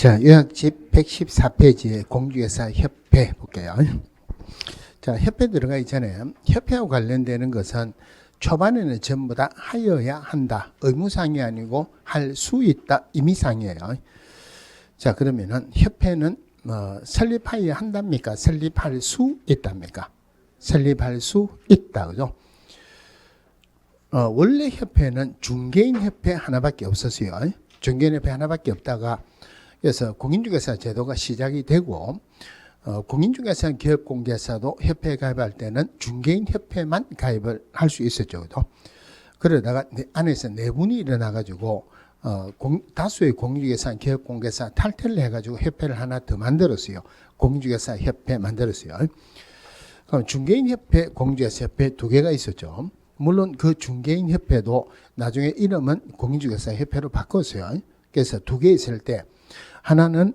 자, 요약집 114페이지에 공주회사 협회 볼게요. 자, 협회 들어가기 전에 협회하고 관련되는 것은 초반에는 전부 다 하여야 한다. 의무상이 아니고 할 수 있다. 임의상이에요. 자, 그러면은 협회는 설립하여야 한답니까? 설립할 수 있답니까? 설립할 수 있다. 그죠? 원래 협회는 중개인 협회 하나밖에 없었어요. 중개인 협회 하나밖에 없다가 그래서 공인중개사 제도가 시작이 되고 공인중개사 기업공개사도 협회에 가입할 때는 중개인 협회만 가입을 할 수 있었죠. 그죠? 그러다가 안에서 내분이 일어나가지고 다수의 공인중개사 기업공개사 탈퇴를 해가지고 협회를 하나 더 만들었어요. 공인중개사 협회 만들었어요. 그럼 중개인 협회, 공인중개사 협회 두 개가 있었죠. 물론 그 중개인 협회도 나중에 이름은 공인중개사 협회로 바꿨어요. 그래서 두 개 있을 때 하나는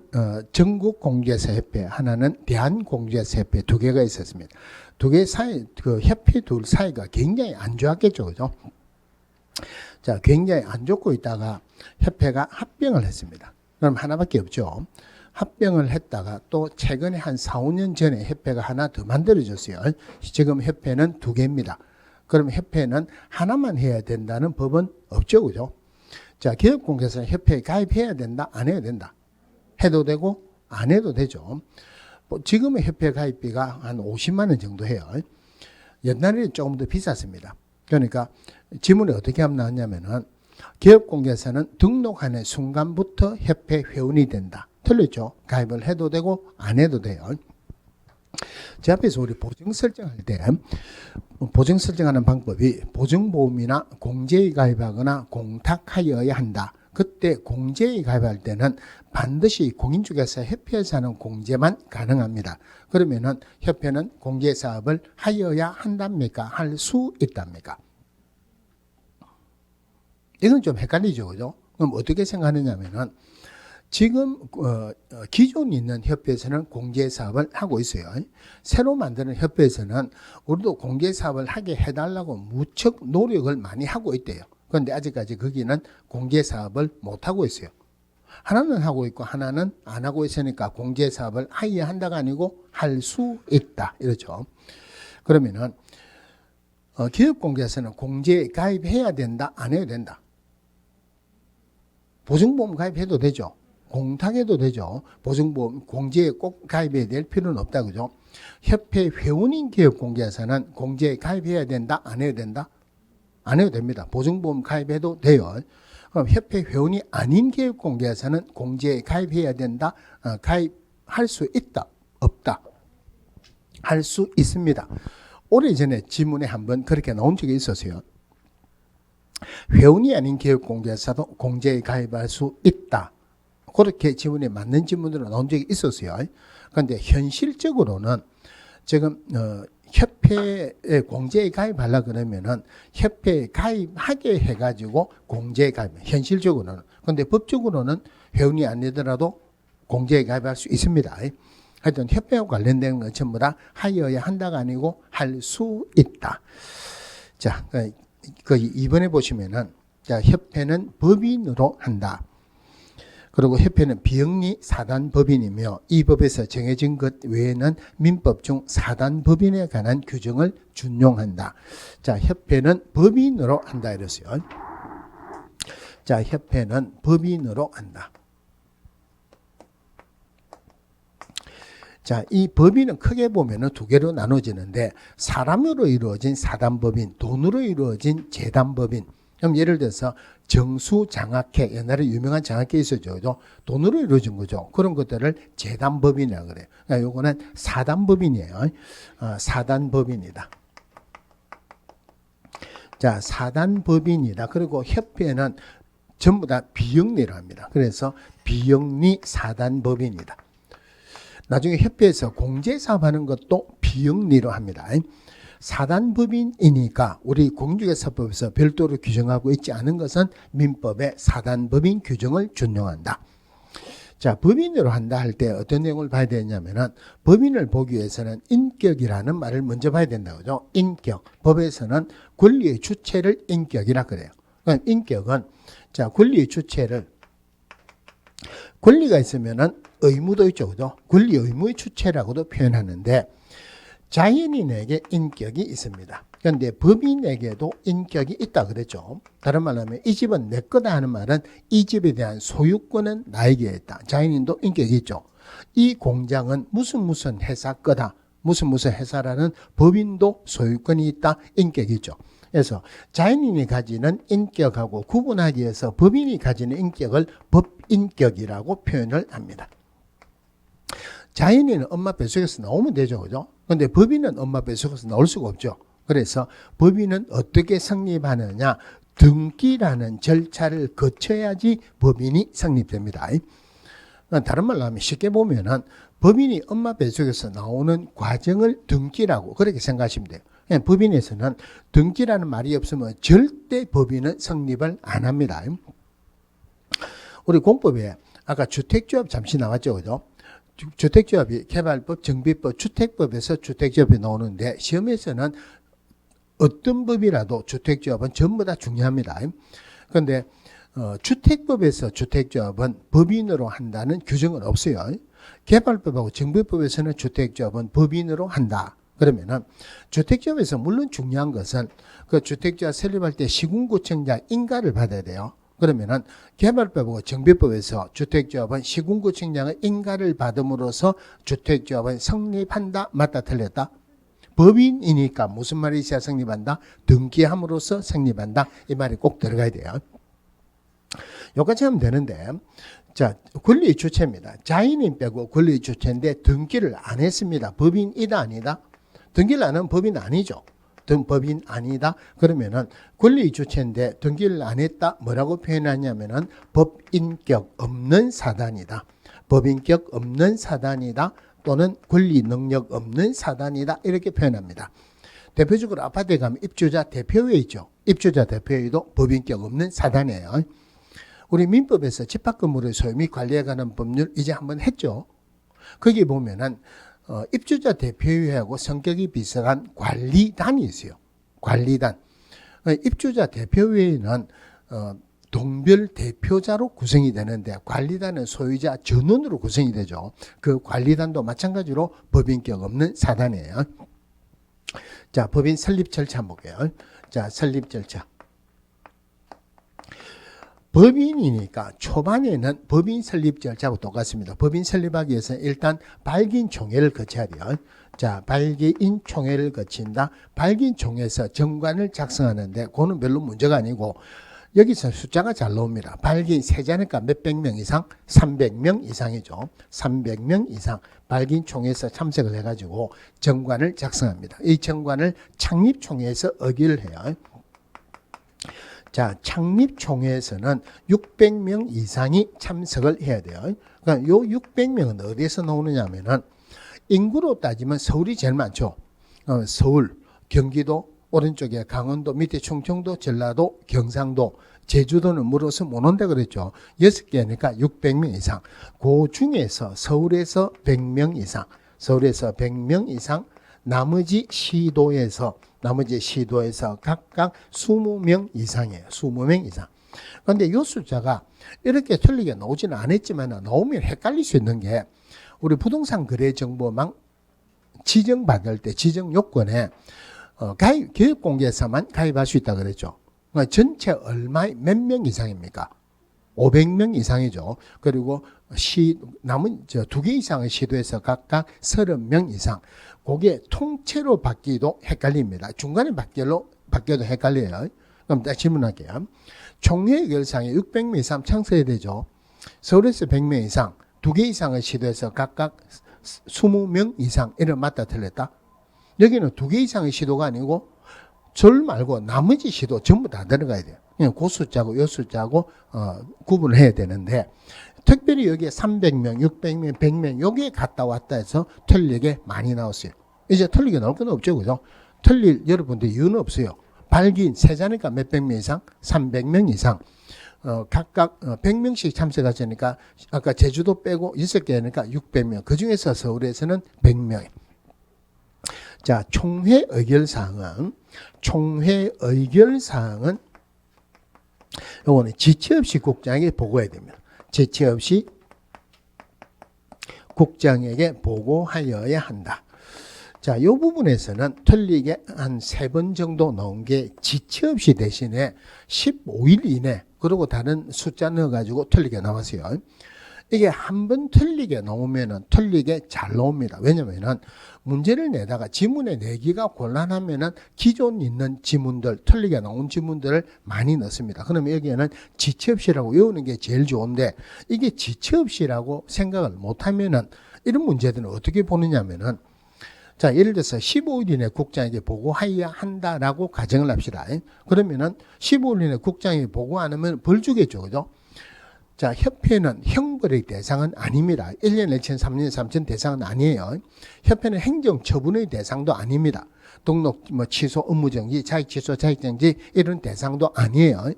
전국공인중개사 협회, 하나는 대한공인중개사 협회 두 개가 있었습니다. 두 개 사이, 그 협회 둘 사이가 굉장히 안 좋았겠죠, 그죠? 자, 굉장히 안 좋고 있다가 협회가 합병을 했습니다. 그럼 하나밖에 없죠. 합병을 했다가 또 최근에 한 4, 5년 전에 협회가 하나 더 만들어졌어요. 지금 협회는 두 개입니다. 그럼 협회는 하나만 해야 된다는 법은 없죠, 그죠? 자, 기업공개사 협회에 가입해야 된다, 안 해야 된다? 해도 되고 안 해도 되죠. 지금의 협회 가입비가 한 50만 원 정도 해요. 옛날에는 조금 더 비쌌습니다. 그러니까 지문에 어떻게 하면 나왔냐면은 기업공개사는 등록하는 순간부터 협회 회원이 된다. 틀렸죠? 가입을 해도 되고 안 해도 돼요. 제 앞에서 우리 보증 설정할 때 보증 설정하는 방법이 보증보험이나 공제에 가입하거나 공탁하여야 한다. 그때 공제에 가입할 때는 반드시 공인중개사 협회에서 하는 공제만 가능합니다. 그러면은 협회는 공제 사업을 하여야 한답니까? 할 수 있답니까? 이건 좀 헷갈리죠, 그죠? 그럼 어떻게 생각하느냐면은 지금 기존 있는 협회에서는 공제 사업을 하고 있어요. 새로 만드는 협회에서는 우리도 공제 사업을 하게 해달라고 무척 노력을 많이 하고 있대요. 그런데 아직까지 거기는 공제 사업을 못 하고 있어요. 하나는 하고 있고 하나는 안 하고 있으니까 공제 사업을 하여야 한다가 아니고 할 수 있다 이렇죠. 그러면은 기업공개에서는 공제에 가입해야 된다, 안 해야 된다? 보증보험 가입해도 되죠. 공탁해도 되죠. 보증보험 공제에 꼭 가입해야 될 필요는 없다, 그죠? 협회 회원인 기업공개에서는 공제에 가입해야 된다, 안 해야 된다? 안 해도 됩니다. 보증보험 가입해도 돼요. 그럼 협회 회원이 아닌 기업공개에서는 공제에 가입해야 된다, 가입할 수 있다, 없다? 할 수 있습니다. 오래전에 지문에 한번 그렇게 나온 적이 있었어요. 회원이 아닌 기업공개에서도 공제에 가입할 수 있다. 그렇게 지문에 맞는 지문으로 나온 적이 있었어요. 그런데 현실적으로는 지금 협회에 공제에 가입하려고 그러면은 협회에 가입하게 해가지고 공제에 가입, 현실적으로는. 그런데 법적으로는 회원이 아니더라도 공제에 가입할 수 있습니다. 하여튼 협회와 관련된 건 전부 다 하여야 한다가 아니고 할 수 있다. 자, 이번에 보시면은, 자, 협회는 법인으로 한다. 그리고 협회는 비영리 사단법인이며 이 법에서 정해진 것 외에는 민법 중 사단법인에 관한 규정을 준용한다. 자, 협회는 법인으로 한다 이랬어요. 자, 협회는 법인으로 한다. 자, 이 법인은 크게 보면은 두 개로 나눠지는데 사람으로 이루어진 사단법인, 돈으로 이루어진 재단법인. 그럼 예를 들어서 정수장학회, 옛날에 유명한 장학회 있었죠, 그죠? 돈으로 이루어진 거죠. 그런 것들을 재단법인이라고 그래요. 그러니까 요거는 사단법인이에요. 사단법인이다. 자, 사단법인이다. 그리고 협회는 전부 다 비영리로 합니다. 그래서 비영리 사단법인이다. 나중에 협회에서 공제사업하는 것도 비영리로 합니다. 사단법인이니까 우리 공인중개사법에서 별도로 규정하고 있지 않은 것은 민법의 사단법인 규정을 준용한다. 자, 법인으로 한다 할 때 어떤 내용을 봐야 되냐면은 법인을 보기 위해서는 인격이라는 말을 먼저 봐야 된다고 그죠? 인격. 법에서는 권리의 주체를 인격이라 그래요. 그러니까 인격은 자, 권리의 주체를 권리가 있으면은 의무도 있죠. 그죠? 권리 의무의 주체라고도 표현하는데 자연인에게 인격이 있습니다. 그런데 법인에게도 인격이 있다 그랬죠. 다른 말로 하면 이 집은 내 거다 하는 말은 이 집에 대한 소유권은 나에게 있다. 자연인도 인격이 있죠. 이 공장은 무슨 회사 거다. 무슨 회사라는 법인도 소유권이 있다. 인격이 있죠. 그래서 자연인이 가지는 인격하고 구분하기 위해서 법인이 가지는 인격을 법인격이라고 표현을 합니다. 자연인은 엄마 뱃속에서 나오면 되죠. 그죠? 근데 법인은 엄마 뱃속에서 나올 수가 없죠. 그래서 법인은 어떻게 성립하느냐? 등기라는 절차를 거쳐야지 법인이 성립됩니다. 다른 말로 하면 쉽게 보면은 법인이 엄마 뱃속에서 나오는 과정을 등기라고 그렇게 생각하시면 돼요. 법인에서는 등기라는 말이 없으면 절대 법인은 성립을 안 합니다. 우리 공법에 아까 주택조합 잠시 나왔죠. 그죠? 주택조합이 개발법, 정비법, 주택법에서 주택조합이 나오는데 시험에서는 어떤 법이라도 주택조합은 전부 다 중요합니다. 그런데 주택법에서 주택조합은 법인으로 한다는 규정은 없어요. 개발법하고 정비법에서는 주택조합은 법인으로 한다. 그러면은 주택조합에서 물론 중요한 것은 그 주택조합 설립할 때 시군구청장 인가를 받아야 돼요. 그러면은 개발법하고 정비법에서 주택조합은 시군구청장의 인가를 받음으로써 주택조합은 성립한다. 맞다 틀렸다? 법인이니까 무슨 말이 있어야 성립한다? 등기함으로써 성립한다. 이 말이 꼭 들어가야 돼요. 여기까지 하면 되는데 자, 권리의 주체입니다. 자연인 빼고 권리의 주체인데 등기를 안 했습니다. 법인이다 아니다? 등기를 안 하면 법인 아니죠. 법인 아니다. 그러면은 권리의 주체인데 등기를 안 했다. 뭐라고 표현하냐면은 법인격 없는 사단이다. 법인격 없는 사단이다. 또는 권리 능력 없는 사단이다. 이렇게 표현합니다. 대표적으로 아파트에 가면 입주자 대표회 있죠. 입주자 대표회도 법인격 없는 사단이에요. 우리 민법에서 집합 건물의 소유 및 관리에 관한 법률 이제 한번 했죠. 거기 보면은 입주자 대표회하고 성격이 비슷한 관리단이 있어요. 관리단. 입주자 대표회는 동별 대표자로 구성이 되는데 관리단은 소유자 전원으로 구성이 되죠. 그 관리단도 마찬가지로 법인격 없는 사단이에요. 자, 법인 설립 절차 볼게요. 자, 설립 절차. 법인이니까 초반에는 법인 설립 절차하고 똑같습니다. 법인 설립하기 위해서 일단 발기인 총회를 거쳐야 돼요. 자, 발기인 총회를 거친다. 발기인 총회에서 정관을 작성하는데 그거는 별로 문제가 아니고 여기서 숫자가 잘 나옵니다. 발기인 세자니까 몇백 명 이상? 300명 이상이죠. 300명 이상 발기인 총회에서 참석을 해가지고 정관을 작성합니다. 이 정관을 창립총회에서 의결을 해요. 자, 창립총회에서는 600명 이상이 참석을 해야 돼요. 그러니까 요 600명은 어디에서 나오느냐 하면은 인구로 따지면 서울이 제일 많죠. 서울, 경기도, 오른쪽에 강원도, 밑에 충청도, 전라도, 경상도, 제주도는 물어서 못 온다 그랬죠. 6개니까 600명 이상. 그 중에서 서울에서 100명 이상, 서울에서 100명 이상, 나머지 시도에서 각각 20명 이상이에요. 20명 이상. 그런데 이 숫자가 이렇게 틀리게 나오지는 않았지만 나오면 헷갈릴 수 있는 게 우리 부동산 거래 정보망 지정받을 때 지정 요건에 교육 공개에서만 가입할 수 있다 그랬죠. 그러니까 전체 얼마의 몇 명 이상입니까? 500명 이상이죠. 그리고 남은 두 개 이상의 시도에서 각각 30명 이상. 그게 통째로 받기도 헷갈립니다. 중간에 받기도 헷갈려요. 그럼 딱 질문할게요. 총회 결상에 600명 이상 참석해야 되죠. 서울에서 100명 이상, 두 개 이상의 시도에서 각각 20명 이상. 이런 맞다 틀렸다? 여기는 두 개 이상의 시도가 아니고 절 말고 나머지 시도 전부 다 들어가야 돼요. 그 숫자고 요 숫자고 구분을 해야 되는데 특별히 여기에 300명, 600명, 100명 여기에 갔다 왔다 해서 틀리게 많이 나왔어요. 이제 틀리게 나올 건 없죠. 그죠? 틀릴 여러분들 이유는 없어요. 발기인 세자니까 몇백 명 이상, 300명 이상 각각 100명씩 참석하시니까 아까 제주도 빼고 6개니까 600명. 그중에서 서울에서는 100명. 자, 총회 의결사항은 요거는 지체 없이 국장에게 보고해야 됩니다. 지체 없이 국장에게 보고하여야 한다. 자, 이 부분에서는 틀리게 한 3번 정도 나온 게 지체 없이 대신에 15일 이내 그리고 다른 숫자 넣어가지고 틀리게 나왔어요. 이게 한 번 틀리게 나오면은 틀리게 잘 나옵니다. 왜냐면은 문제를 내다가 지문에 내기가 곤란하면은 기존 있는 지문들, 틀리게 나온 지문들을 많이 넣습니다. 그러면 여기에는 지체 없이라고 외우는 게 제일 좋은데 이게 지체 없이라고 생각을 못하면은 이런 문제들은 어떻게 보느냐면은 자, 예를 들어서 15일 이내 국장에게 보고하여야 한다라고 가정을 합시다. 그러면은 15일 이내 국장에게 보고 안 하면 벌 주겠죠. 그죠? 자, 협회는 형벌의 대상은 아닙니다. 1년 1천, 3년 3천 대상은 아니에요. 협회는 행정처분의 대상도 아닙니다. 등록, 취소, 업무정지, 자격취소, 자격정지 이런 대상도 아니에요.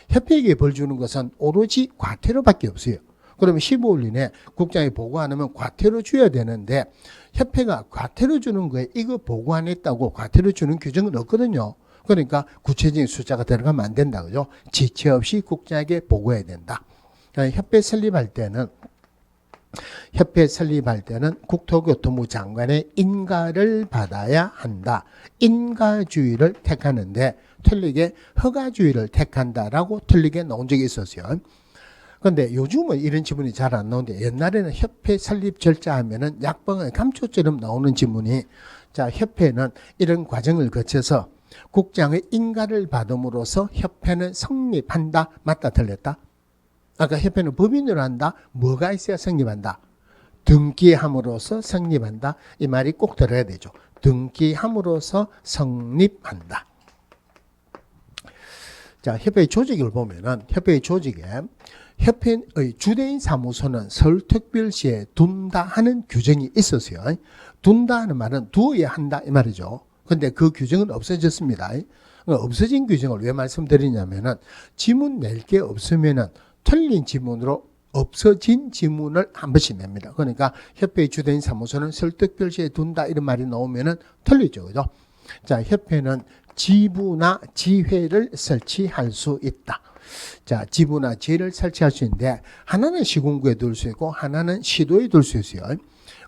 협회에게 벌 주는 것은 오로지 과태료밖에 없어요. 그러면 15일 이내 국장이 보고 안 하면 과태료 줘야 되는데 협회가 과태료 주는 거에 이거 보고 안 했다고 과태료 주는 규정은 없거든요. 그러니까 구체적인 숫자가 들어가면 안 된다. 그죠? 지체 없이 국장에게 보고해야 된다. 협회 설립할 때는 국토교통부 장관의 인가를 받아야 한다. 인가주의를 택하는데 틀리게 허가주의를 택한다라고 틀리게 나온 적이 있었어요. 그런데 요즘은 이런 지문이 잘 안 나오는데 옛날에는 협회 설립 절차 하면은 약방의 감초처럼 나오는 지문이 자, 협회는 이런 과정을 거쳐서 국장의 인가를 받음으로써 협회는 성립한다. 맞다 틀렸다? 아까 협회는 법인으로 한다. 뭐가 있어야 성립한다? 등기함으로써 성립한다. 이 말이 꼭 들어야 되죠. 등기함으로써 성립한다. 자, 협회의 조직을 보면은 협회의 조직에 협회의 주대인 사무소는 설특별 시에 둔다 하는 규정이 있었어요. 둔다 하는 말은 두어야 한다 이 말이죠. 근데 그 규정은 없어졌습니다. 없어진 규정을 왜 말씀드리냐면은 지문 낼 게 없으면은 틀린 지문으로 없어진 지문을 한 번씩 냅니다. 그러니까 협회의 주대인 사무소는 설득별 시에 둔다 이런 말이 나오면은 틀리죠. 그죠? 자, 협회는 지부나 지회를 설치할 수 있다. 자, 지부나 지회를 설치할 수 있는데 하나는 시군구에 둘 수 있고 하나는 시도에 둘 수 있어요.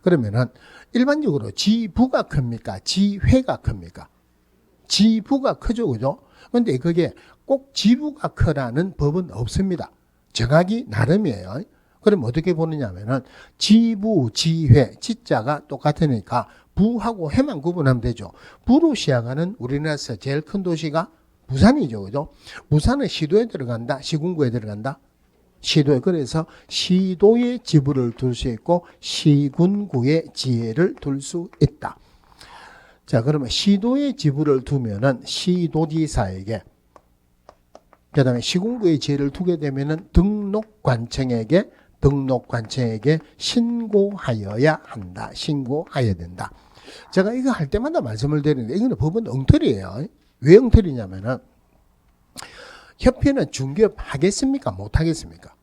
그러면은 일반적으로 지부가 큽니까? 지회가 큽니까? 지부가 크죠. 그죠? 근데 그게 꼭 지부가 크라는 법은 없습니다. 정하기 나름이에요. 그럼 어떻게 보느냐 하면은 지부, 지회, 지자가 똑같으니까 부하고 회만 구분하면 되죠. 부로 시작하는 우리나라에서 제일 큰 도시가 부산이죠. 그죠? 부산은 시도에 들어간다. 시군구에 들어간다. 시도에. 그래서 시도에 지부를 둘 수 있고 시군구에 지회를 둘 수 있다. 자, 그러면 시도에 지부를 두면은 시도지사에게 그 다음에 시군구의 지회를 두게 되면은 등록관청에게 신고하여야 한다. 신고해야 된다. 제가 이거 할 때마다 말씀을 드리는데 이거는 법은 엉터리예요. 왜 엉터리냐면은 협회는 중개업 하겠습니까? 못 하겠습니까?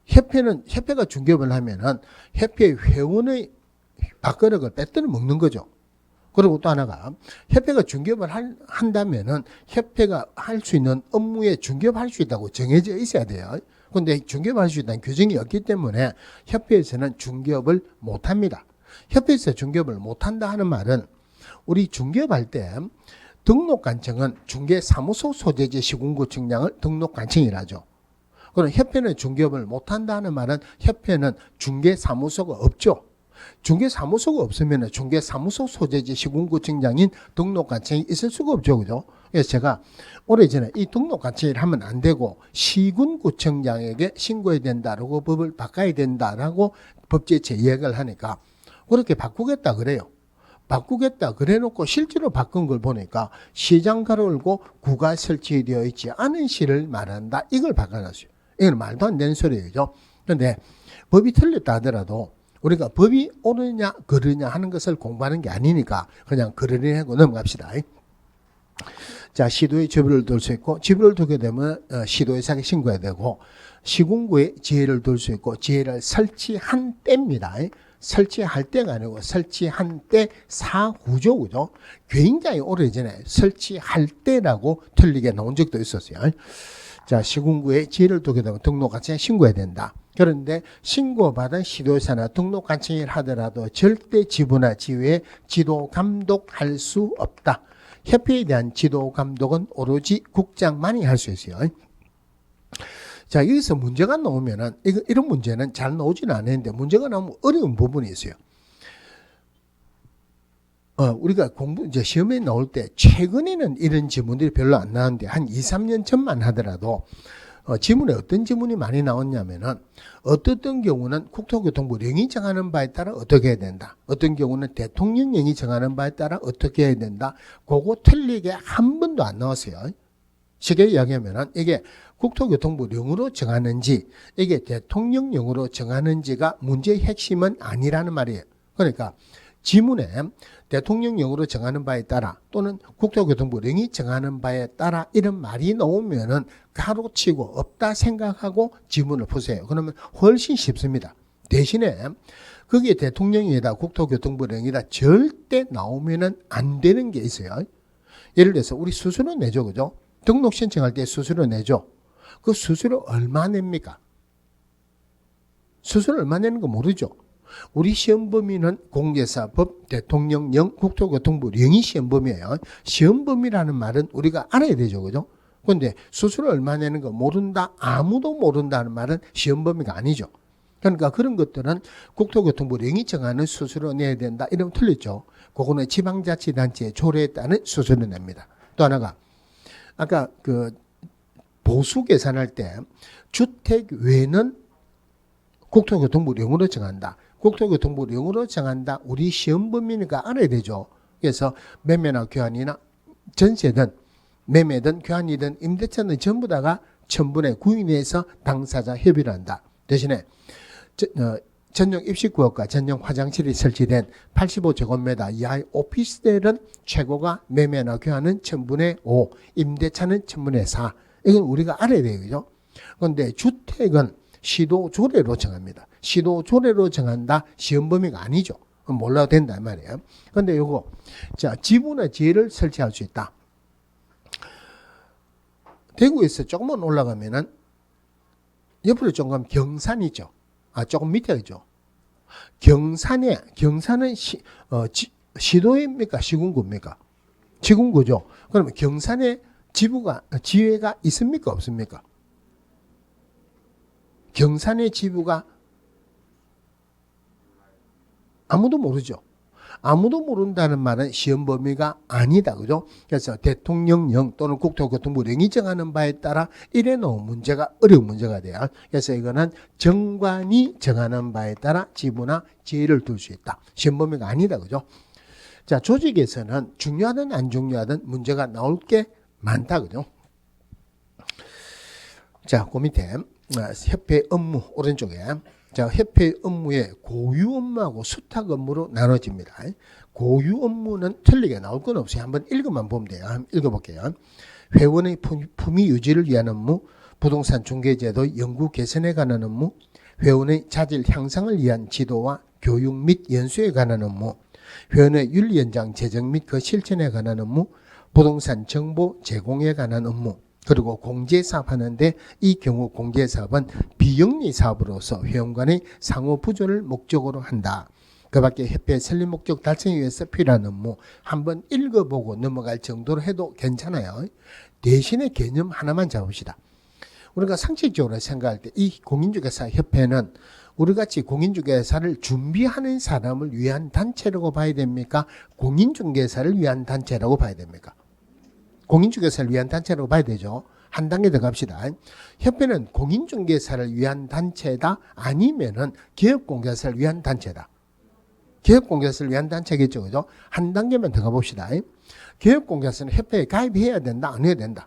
협회가 중개업을 하면은 협회 회원의 밥그릇을 빼뜨려 먹는 거죠. 그리고 또 하나가 협회가 중개업을 한다면은 협회가 할 수 있는 업무에 중개업할 수 있다고 정해져 있어야 돼요. 그런데 중개업할 수 있다는 규정이 없기 때문에 협회에서는 중개업을 못 합니다. 협회에서 중개업을 못 한다 하는 말은 우리 중개업할 때 등록관청은 중개사무소 소재지 시군구청장을 등록관청이라죠. 그럼 협회는 중개업을 못 한다 하는 말은 협회는 중개사무소가 없죠. 중개사무소가 없으면 중개사무소 소재지 시군구청장인 등록관청이 있을 수가 없죠. 그죠? 그래서 제가 오래전에 이 등록관청을 하면 안 되고 시군구청장에게 신고해야 된다라고 법을 바꿔야 된다라고 법제처에 이야기를 하니까 그렇게 바꾸겠다 그래요. 바꾸겠다 그래 놓고 실제로 바꾼 걸 보니까 시장 가로열고 구가 설치되어 있지 않은 시를 말한다. 이걸 바꿔놨어요. 이건 말도 안 되는 소리예요. 그런데 법이 틀렸다 하더라도 우리가 법이 옳으냐 그르냐 하는 것을 공부하는 게 아니니까 그냥 그러니 하고 넘어갑시다. 자, 시도에 지부를 둘 수 있고 지부를 두게 되면 시도의사에 신고해야 되고 시군구에 지회를 둘 수 있고 지회를 설치한 때입니다. 설치할 때가 아니고 설치한 때 사후죠. 그죠? 굉장히 오래전에 설치할 때라고 틀리게 나온 적도 있었어요. 자, 시군구에 지혜를 두게 되면 등록관청에 신고해야 된다. 그런데 신고받은 시도회사나 등록관청을 하더라도 절대 지부나 지회에 지도 감독할 수 없다. 협회에 대한 지도 감독은 오로지 국장만이 할 수 있어요. 자, 여기서 문제가 나오면은, 이런 문제는 잘 나오지는 않는데, 문제가 나오면 어려운 부분이 있어요. 우리가 이제 시험에 나올 때, 최근에는 이런 지문들이 별로 안 나왔는데, 한 2, 3년 전만 하더라도, 지문에 어떤 지문이 많이 나왔냐면은, 어떤 경우는 국토교통부 령이 정하는 바에 따라 어떻게 해야 된다. 어떤 경우는 대통령령이 정하는 바에 따라 어떻게 해야 된다. 그거 틀리게 한 번도 안 나왔어요. 쉽게 이야기하면은, 이게 국토교통부 령으로 정하는지, 이게 대통령령으로 정하는지가 문제의 핵심은 아니라는 말이에요. 그러니까, 지문에 대통령령으로 정하는 바에 따라 또는 국토교통부 령이 정하는 바에 따라 이런 말이 나오면은 가로치고 없다 생각하고 지문을 푸세요. 그러면 훨씬 쉽습니다. 대신에 거기에 대통령이다 국토교통부 령이다 절대 나오면은 안 되는 게 있어요. 예를 들어서 우리 수수료 내죠. 그죠? 등록 신청할 때 수수료 내죠. 그 수수료 얼마 냅니까? 수수료 얼마 내는 거 모르죠. 우리 시험 범위는 공개사법, 대통령령, 국토교통부 령이 시험 범위예요. 시험 범위라는 말은 우리가 알아야 되죠. 그죠? 그런데 수수료 얼마 내는 거 모른다, 아무도 모른다는 말은 시험 범위가 아니죠. 그러니까 그런 것들은 국토교통부 령이 정하는 수수료 내야 된다. 이러면 틀렸죠. 그거는 지방자치단체에 조례에 따른 수수료 냅니다. 또 하나가 아까 그 보수 계산할 때 주택 외는 국토교통부 령으로 정한다. 국토교통부 령으로 정한다. 우리 시험 범위니까 알아야 되죠. 그래서 매매나 교환이나 전세든 매매든 교환이든 임대차는 전부 다가 1000분의 9 이내에서 당사자 협의를 한다. 대신에 전용 입식구역과 전용 화장실이 설치된 85제곱미터 이하의 오피스텔은 최고가 매매나 교환은 1000분의 5, 임대차는 1000분의 4. 이건 우리가 알아야 돼요. 그죠? 그런데 주택은 시도 조례로 정합니다. 시도 조례로 정한다. 시험 범위가 아니죠. 몰라도 된단 말이에요. 그런데 요거, 자, 지부나 지혜를 설치할 수 있다. 대구에서 조금만 올라가면은, 옆으로 조금 가면 경산이죠. 조금 밑에죠. 경산은 시도입니까? 시군구입니까? 시군구죠. 그러면 경산에 지회가 있습니까? 없습니까? 경산의 지부가 아무도 모르죠. 아무도 모른다는 말은 시험 범위가 아니다. 그죠? 그래서 대통령령 또는 국토교통부 령이 정하는 바에 따라 이래 놓은 문제가 어려운 문제가 돼요. 그래서 이거는 정관이 정하는 바에 따라 지부나 지혜를 둘 수 있다. 시험 범위가 아니다. 그죠? 자, 조직에서는 중요하든 안 중요하든 문제가 나올 게 많다. 그죠? 자, 그 밑에 협회 업무 오른쪽에 자, 협회 업무에 고유 업무하고 수탁 업무로 나눠집니다. 고유 업무는 틀리게 나올 건 없어요. 한번 읽어만 보면 돼요. 한번 읽어볼게요. 회원의 품위 유지를 위한 업무, 부동산 중개제도 연구 개선에 관한 업무, 회원의 자질 향상을 위한 지도와 교육 및 연수에 관한 업무, 회원의 윤리 연장 제정 및 그 실천에 관한 업무, 부동산 정보 제공에 관한 업무, 그리고 공제사업 하는데 이 경우 공제사업은 비영리 사업으로서 회원 간의 상호 부조를 목적으로 한다. 그 밖에 협회 설립 목적 달성에 위해서 필요한 업무 한번 읽어보고 넘어갈 정도로 해도 괜찮아요. 대신에 개념 하나만 잡읍시다. 우리가 상식적으로 생각할 때 이 공인중개사 협회는 우리같이 공인중개사를 준비하는 사람을 위한 단체라고 봐야 됩니까? 공인중개사를 위한 단체라고 봐야 됩니까? 공인중개사를 위한 단체라고 봐야 되죠. 한 단계 더 갑시다. 협회는 공인중개사를 위한 단체다 아니면은 기업공개사를 위한 단체다. 기업공개사를 위한 단체겠죠. 그죠? 한 단계만 더 가봅시다. 기업공개사는 협회에 가입해야 된다 안 해야 된다.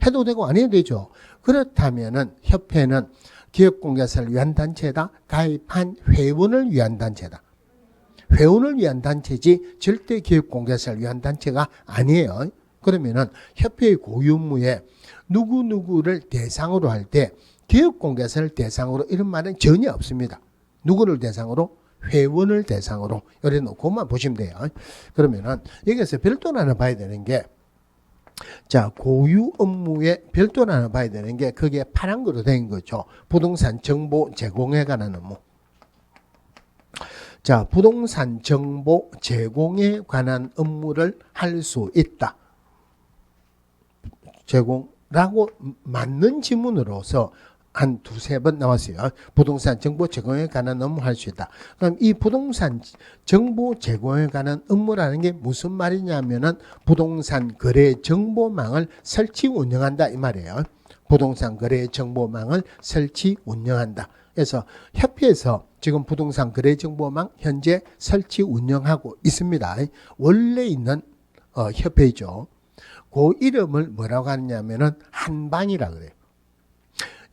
해도 되고 안 해도 되죠. 그렇다면은 협회는 기업공개사를 위한 단체다. 가입한 회원을 위한 단체다. 회원을 위한 단체지 절대 기업공개사를 위한 단체가 아니에요. 그러면은 협회의 고유 업무에 누구누구를 대상으로 할 때 기업공개사를 대상으로 이런 말은 전혀 없습니다. 누구를 대상으로? 회원을 대상으로. 이래 놓고만 보시면 돼요. 그러면은 여기서 별도로 하나 봐야 되는 게 자, 고유 업무에 별도로 하나 봐야 되는 게 그게 파란 거로 된 거죠. 부동산 정보 제공에 관한 업무. 자, 부동산 정보 제공에 관한 업무를 할 수 있다. 제공라고 맞는 지문으로서 한 두세 번 나왔어요. 부동산 정보 제공에 관한 업무 할 수 있다. 그럼 이 부동산 정보 제공에 관한 업무라는 게 무슨 말이냐면은 부동산 거래 정보망을 설치 운영한다 이 말이에요. 부동산 거래 정보망을 설치 운영한다. 그래서 협회에서 지금 부동산 거래 정보망 현재 설치 운영하고 있습니다. 원래 있는 협회이죠. 그 이름을 뭐라고 하냐면은 한방이라 그래요.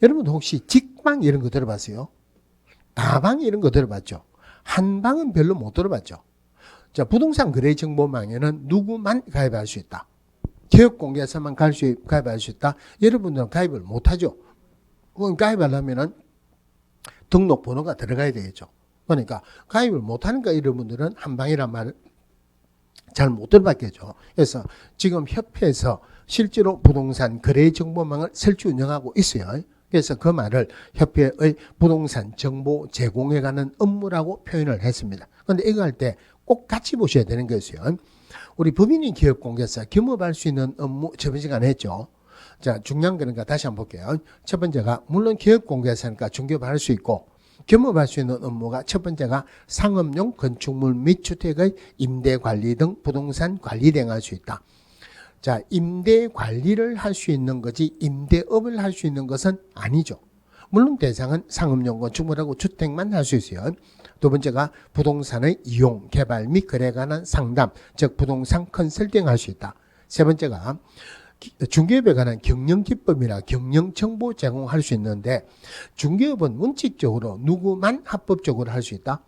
여러분 혹시 직방 이런 거 들어봤어요? 다방 이런 거 들어봤죠? 한방은 별로 못 들어봤죠? 자, 부동산 거래 정보망에는 누구만 가입할 수 있다. 기업공개에서만 가입할 수 있다. 여러분들은 가입을 못하죠. 가입하려면은 등록번호가 들어가야 되겠죠. 그러니까 가입을 못하니까 여러분들은 한방이란 말을 잘 못 들어봤겠죠. 그래서 지금 협회에서 실제로 부동산 거래 정보망을 설치 운영하고 있어요. 그래서 그 말을 협회의 부동산 정보 제공에 관한 업무라고 표현을 했습니다. 그런데 이거 할 때 꼭 같이 보셔야 되는 것이요. 우리 법인인 기업공개사 겸업할 수 있는 업무 저번 시간에 했죠. 자, 중요한 거니까 다시 한번 볼게요. 첫 번째가 물론 기업공개사니까 중개업할 수 있고 겸업할 수 있는 업무가 첫 번째가 상업용 건축물 및 주택의 임대 관리 등 부동산 관리 등을 할 수 있다. 자, 임대 관리를 할 수 있는 거지 임대업을 할 수 있는 것은 아니죠. 물론 대상은 상업용 건축물하고 주택만 할 수 있어요. 두 번째가 부동산의 이용, 개발 및 거래에 관한 상담, 즉 부동산 컨설팅 할 수 있다. 세 번째가 중개업에 관한 경영기법이나 경영정보 제공할 수 있는데 중개업은 원칙적으로 누구만 합법적으로 할 수 있다?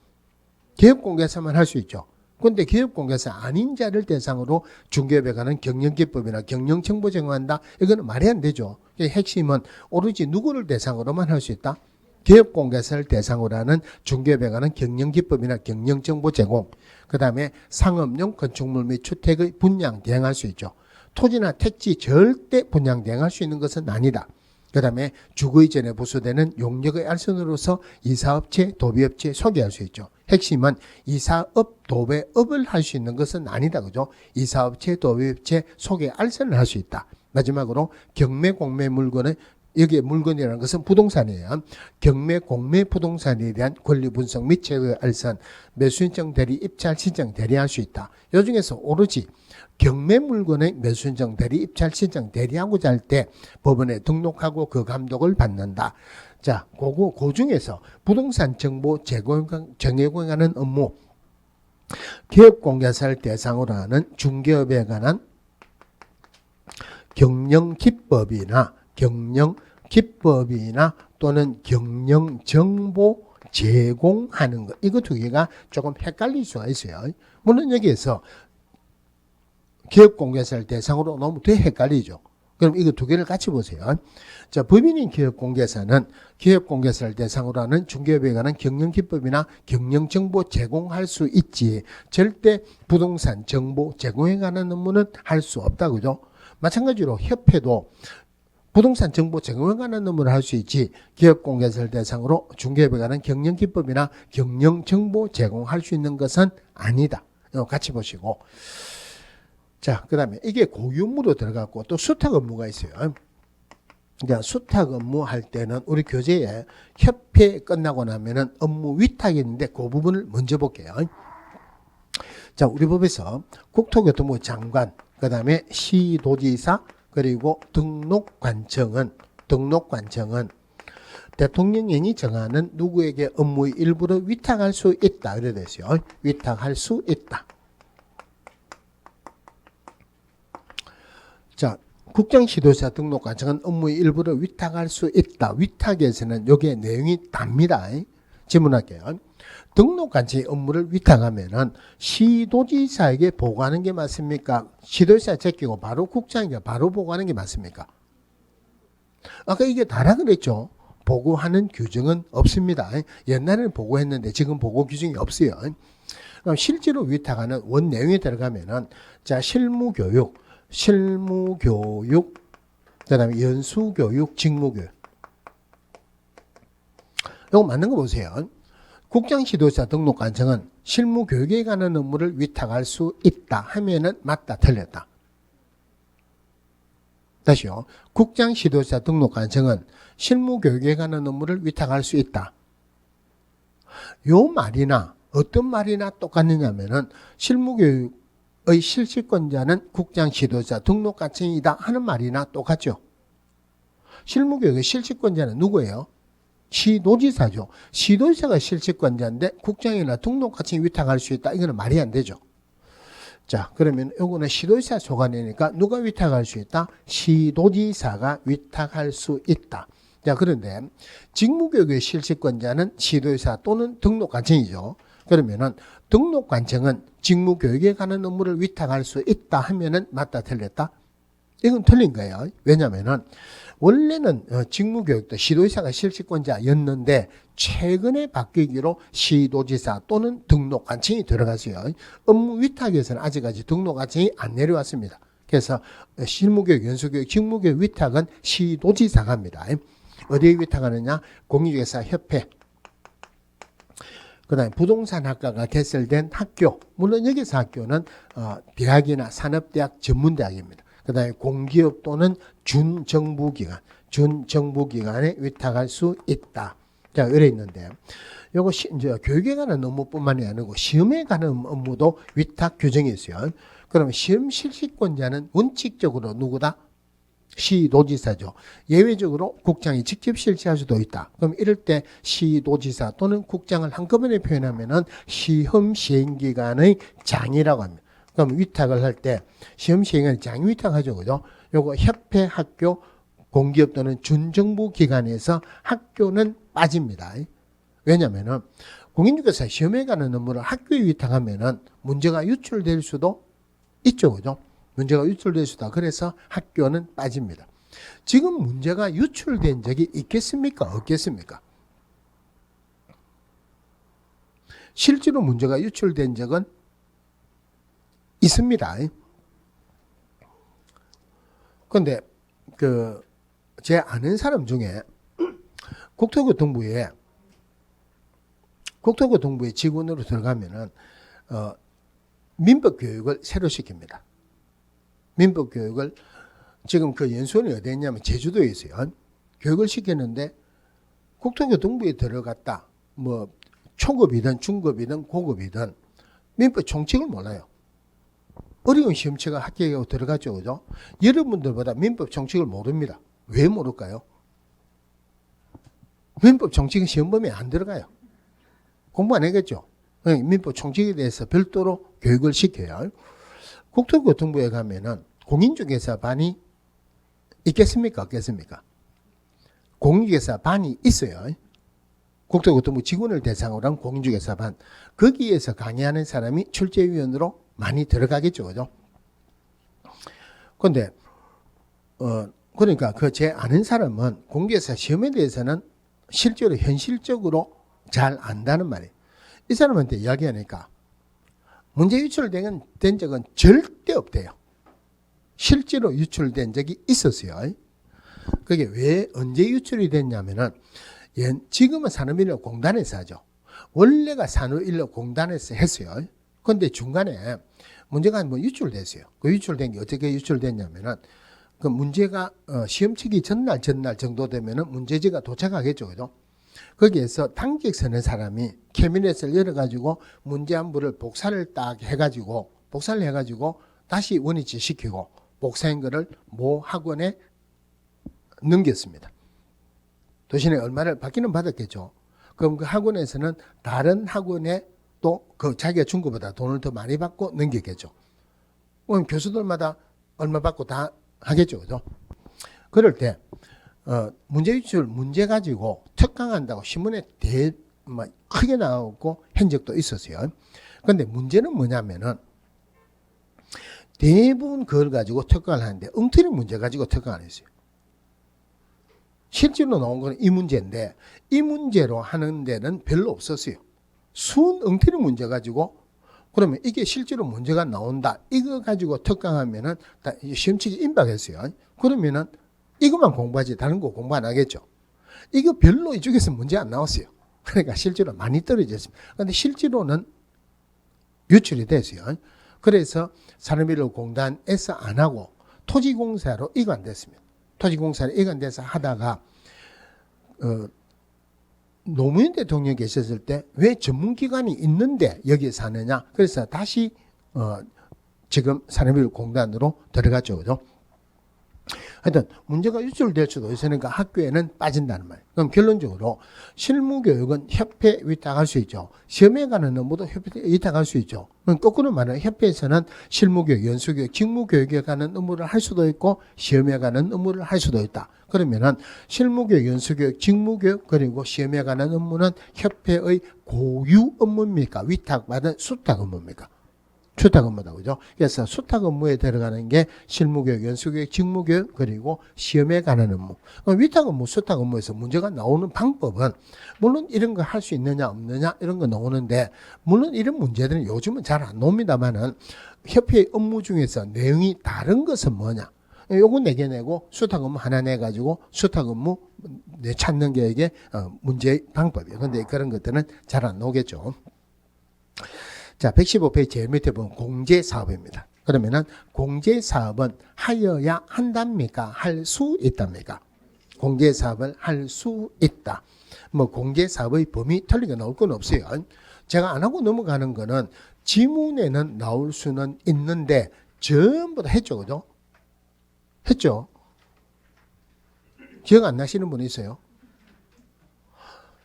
기업공개사만 할 수 있죠. 그런데 기업공개사 아닌 자를 대상으로 중개업에 관한 경영기법이나 경영정보 제공한다? 이거는 말이 안 되죠. 핵심은 오로지 누구를 대상으로만 할 수 있다? 기업공개사를 대상으로 하는 중개업에 관한 경영기법이나 경영정보 제공, 그 다음에 상업용 건축물 및 주택의 분양 대행할 수 있죠. 토지나 택지 절대 분양 대행할 수 있는 것은 아니다. 그 다음에 주거 이전에 부수되는 용역의 알선으로서 이사업체, 도비업체 소개할 수 있죠. 핵심은 이사업, 도배업을 할 수 있는 것은 아니다. 그죠? 이사업체, 도비업체 소개 알선을 할 수 있다. 마지막으로 경매, 공매 물건의 여기에 물건이라는 것은 부동산이에요. 경매, 공매 부동산에 대한 권리 분석 및 제거 알선, 매수 신청 대리, 입찰 신청 대리할 수 있다. 이 중에서 오로지 경매 물건의 매수 신청 대리, 입찰 신청 대리하고자 할 때 법원에 등록하고 그 감독을 받는다. 자, 그 중에서 부동산 정보 제공하는 업무, 기업공개사를 대상으로 하는 중개업에 관한 경영기법이나 또는 경영정보 제공하는 것. 이거 두 개가 조금 헷갈릴 수가 있어요. 물론 여기에서 기업공개사를 대상으로 너무 더 헷갈리죠. 그럼 이거 두 개를 같이 보세요. 자, 법인인 기업공개사는 기업공개사를 대상으로 하는 중개업에 관한 경영기법이나 경영정보 제공할 수 있지 절대 부동산 정보 제공에 관한 업무는 할 수 없다. 그죠? 마찬가지로 협회도 부동산 정보 제공에 관한 업무를 할 수 있지 기업공개사를 대상으로 중개업에 관한 경영기법이나 경영정보 제공할 수 있는 것은 아니다. 이거 같이 보시고. 자, 그 다음에 이게 고유 업무로 들어갔고 또 수탁 업무가 있어요. 자, 수탁 업무 할 때는 우리 교재에 협회 끝나고 나면은 업무 위탁이 있는데 그 부분을 먼저 볼게요. 자, 우리 법에서 국토교통부 장관, 그 다음에 시도지사, 그리고 등록관청은 대통령령이 정하는 누구에게 업무의 일부를 위탁할 수 있다. 이래 됐어요. 위탁할 수 있다. 자, 국정시도지사 등록관청은 업무의 일부를 위탁할 수 있다. 위탁에서는 여기에 내용이 답니다. 질문할게요. 등록관청의 업무를 위탁하면은 시도지사에게 보고하는 게 맞습니까? 시도지사 제끼고 바로 국장에게 바로 보고하는 게 맞습니까? 아까 이게 다라 그랬죠. 보고하는 규정은 없습니다. 옛날에는 보고했는데 지금 보고 규정이 없어요. 그럼 실제로 위탁하는 원 내용에 들어가면은 자, 실무교육, 실무교육, 그다음에 연수교육, 직무교육. 이거 맞는 거 보세요. 국장 지도자 등록 관청은 실무교육에 관한 업무를 위탁할 수 있다 하면은 맞다, 틀렸다. 다시요. 국장 지도자 등록 관청은 실무교육에 관한 업무를 위탁할 수 있다. 요 말이나 어떤 말이나 똑같느냐면은 실무교육의 실시권자는 국장 지도자 등록 관청이다 하는 말이나 똑같죠. 실무교육의 실시권자는 누구예요? 시도지사죠. 시도지사가 실시권자인데 국장이나 등록관청이 위탁할 수 있다. 이거는 말이 안 되죠. 자, 그러면 이거는 시도지사 소관이니까 누가 위탁할 수 있다? 시도지사가 위탁할 수 있다. 자, 그런데 직무교육의 실시권자는 시도지사 또는 등록관청이죠. 그러면은 등록관청은 직무교육에 관한 업무를 위탁할 수 있다 하면은 맞다, 틀렸다? 이건 틀린 거예요. 왜냐면은 원래는 직무교육도 시도지사가 실시권자였는데 최근에 바뀌기로 시도지사 또는 등록관청이 들어갔어요. 업무 위탁에서는 아직까지 등록관청이 안 내려왔습니다. 그래서 실무교육, 연수교육, 직무교육 위탁은 시도지사가 합니다. 어디에 위탁하느냐? 공인중개사협회, 그 다음에 부동산학과가 개설된 학교, 물론 여기서 학교는 대학이나 산업대학, 전문대학입니다. 그 다음에 공기업 또는 준정부기관에 위탁할 수 있다. 자, 이래 있는데, 요거 이제 교육에 관한 업무뿐만이 아니고 시험에 관한 업무도 위탁 규정이 있어요. 그러면 시험 실시권자는 원칙적으로 누구다? 시도지사죠. 예외적으로 국장이 직접 실시할 수도 있다. 그럼 이럴 때 시도지사 또는 국장을 한꺼번에 표현하면은 시험 시행기관의 장이라고 합니다. 그럼 위탁을 할 때 시험 시행은 장이 위탁하죠. 그죠? 요거 협회, 학교, 공기업 또는 준정부 기관에서 학교는 빠집니다. 왜냐면은 공인중개사 시험에 가는 업무를 학교에 위탁하면은 문제가 유출될 수도 있죠. 그죠? 문제가 유출될 수다. 그래서 학교는 빠집니다. 지금 문제가 유출된 적이 있겠습니까? 없겠습니까? 실제로 문제가 유출된 적은 있습니다. 그런데 제 아는 사람 중에 국토교통부에 직원으로 들어가면은 민법교육을 새로 시킵니다. 민법교육을 지금 그 연수원이 어디에 있냐면 제주도에 있어요. 교육을 시켰는데 국토교통부에 들어갔다. 뭐 초급이든 중급이든 고급이든 민법 총칙을 몰라요. 어려운 시험체가 합격하고 들어갔죠. 그죠? 여러분들보다 민법 총칙을 모릅니다. 왜 모를까요? 민법 총칙은 시험 범위에 안 들어가요. 공부 안 하겠죠? 민법 총칙에 대해서 별도로 교육을 시켜요. 국토교통부에 가면은 공인중개사반이 있겠습니까? 없겠습니까? 공인중개사반이 있어요. 국토교통부 직원을 대상으로 한 공인중개사반. 거기에서 강의하는 사람이 출제위원으로 많이 들어가겠죠. 그죠? 그런데, 그러니까 제 아는 사람은 공개사 시험에 대해서는 실제로 현실적으로 잘 안다는 말이에요. 이 사람한테 이야기하니까 문제 유출된 적은 절대 없대요. 실제로 유출된 적이 있었어요. 그게 왜 언제 유출이 됐냐면은 지금은 산업인력공단에서 하죠. 원래가 산업인력공단에서 했어요. 그런데 중간에 문제가 뭐 유출됐어요. 그 유출된 게 어떻게 유출됐냐면은 그 문제가 시험 치기 전날 정도 되면은 문제지가 도착하겠죠. 그죠? 거기에서 단격 서는 사람이 캐비넷을 열어가지고 문제 안부를 복사를 해가지고 다시 원위치 시키고 복사한 거를 모 학원에 넘겼습니다. 대신에 얼마를 받기는 받았겠죠. 그럼 그 학원에서는 다른 학원에 또 그 자기가 준 것보다 돈을 더 많이 받고 넘기겠죠. 그럼 교수들마다 얼마 받고 다 하겠죠. 그죠? 그럴 때 문제 유출 문제 가지고 특강한다고 신문에 크게 나오고 한 적도 있었어요. 그런데 문제는 뭐냐면은 대부분 그걸 가지고 특강을 하는데 엉터리 문제 가지고 특강 안 했어요. 실제로 나온 건 이 문제인데 이 문제로 하는 데는 별로 없었어요. 순 엉터리 문제 가지고 그러면 이게 실제로 문제가 나온다. 이거 가지고 특강하면은 시험치기 임박했어요. 그러면은 이것만 공부하지 다른 거 공부 안 하겠죠. 이거 별로 이쪽에서 문제 안 나왔어요. 그러니까 실제로 많이 떨어졌습니다. 그런데 실제로는 유출이 됐어요. 그래서 산업인력공단에서 안 하고 토지공사로 이관됐습니다. 토지공사로 이관돼서 하다가 노무현 대통령이 계셨을 때 왜 전문기관이 있는데 여기에서 하느냐. 그래서 다시 지금 산업인력공단으로 들어갔죠. 그죠? 하여튼 문제가 유출될 수도 있으니까 학교에는 빠진다는 말이에요. 그럼 결론적으로 실무교육은 협회에 위탁할 수 있죠. 시험에 가는 업무도 협회에 위탁할 수 있죠. 그럼 거꾸로 말하면 협회에서는 실무교육, 연수교육, 직무교육에 가는 업무를 할 수도 있고 시험에 가는 업무를 할 수도 있다. 그러면은 실무교육, 연수교육, 직무교육 그리고 시험에 가는 업무는 협회의 고유 업무입니까? 위탁받은 수탁 업무입니까? 수탁 업무다. 그죠? 그래서 수탁 업무에 들어가는 게 실무교육, 연수교육, 직무교육, 그리고 시험에 가는 업무. 위탁 업무, 수탁 업무에서 문제가 나오는 방법은, 물론 이런 거 할 수 있느냐, 없느냐, 이런 거 나오는데, 물론 이런 문제들은 요즘은 잘 안 나옵니다만은, 협회의 업무 중에서 내용이 다른 것은 뭐냐? 요거 4개 내고, 수탁 업무 하나 내가지고, 수탁 업무 찾는 게 이게 문제의 방법이에요. 근데 그런 것들은 잘 안 나오겠죠. 자, 115페이지 제일 밑에 보면 공제사업입니다. 그러면은 공제사업은 하여야 한답니까? 할 수 있답니까? 공제사업을 할 수 있다. 뭐 공제사업의 범위 틀리게 나올 건 없어요. 제가 안 하고 넘어가는 거는 지문에는 나올 수는 있는데 전부 다 했죠. 그죠? 했죠? 기억 안 나시는 분 있어요?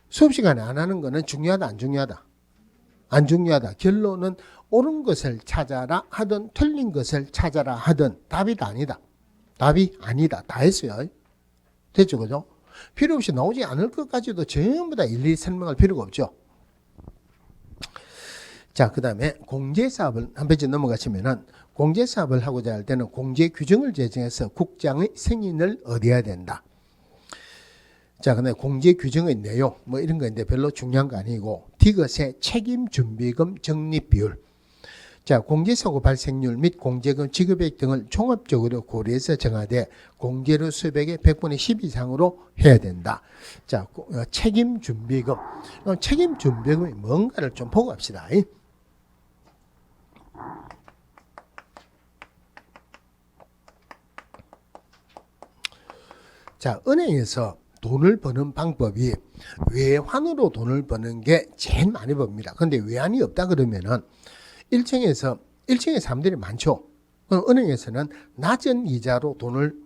수업 시간에 안 하는 거는 중요하다, 안 중요하다? 안 중요하다. 결론은 옳은 것을 찾아라 하든 틀린 것을 찾아라 하든 답이 다 아니다. 답이 아니다. 다 했어요. 됐죠? 그죠? 필요 없이 나오지 않을 것까지도 전부 다 일일이 설명할 필요가 없죠. 자, 그 다음에 공제사업을 한 페이지 넘어가시면은 공제사업을 하고자 할 때는 공제규정을 제정해서 국장의 승인을 얻어야 된다. 자, 근데 공제 규정의 내용, 뭐 이런 거인데 별로 중요한 거 아니고, 디귿의 책임준비금 적립 비율. 자, 공제사고 발생률 및 공제금 지급액 등을 종합적으로 고려해서 정하되 공제료 수입액의 100분의 10 이상으로 해야 된다. 자, 책임준비금. 책임준비금이 뭔가를 좀 보고 합시다. 자, 은행에서 돈을 버는 방법이 외환으로 돈을 버는 게 제일 많이 법니다. 근데 외환이 없다 그러면은 1층에 사람들이 많죠. 은행에서는 낮은 이자로 돈을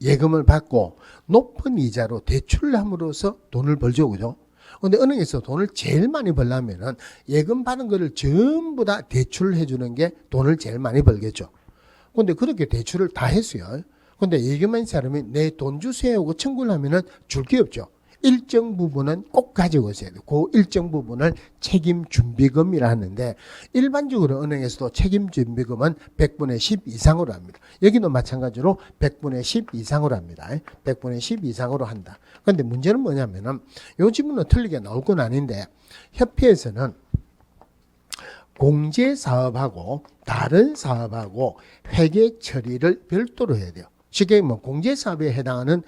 예금을 받고 높은 이자로 대출을 함으로써 돈을 벌죠. 그죠? 근데 은행에서 돈을 제일 많이 벌려면은 예금 받은 거를 전부 다 대출을 해주는 게 돈을 제일 많이 벌겠죠. 근데 그렇게 대출을 다 했어요. 근데 예금한 사람이 내 돈 주세요 하고 청구를 하면은 줄 게 없죠. 일정 부분은 꼭 가지고 있어야 돼요. 그 일정 부분을 책임준비금이라 하는데 일반적으로 은행에서도 책임준비금은 100분의 10 이상으로 합니다. 여기도 마찬가지로 100분의 10 이상으로 합니다. 100분의 10 이상으로 한다. 그런데 문제는 뭐냐면은 요 지문은 틀리게 나올 건 아닌데 협회에서는 공제사업하고 다른 사업하고 회계 처리를 별도로 해야 돼요. 쉽게 뭐 공제사업에 해당하는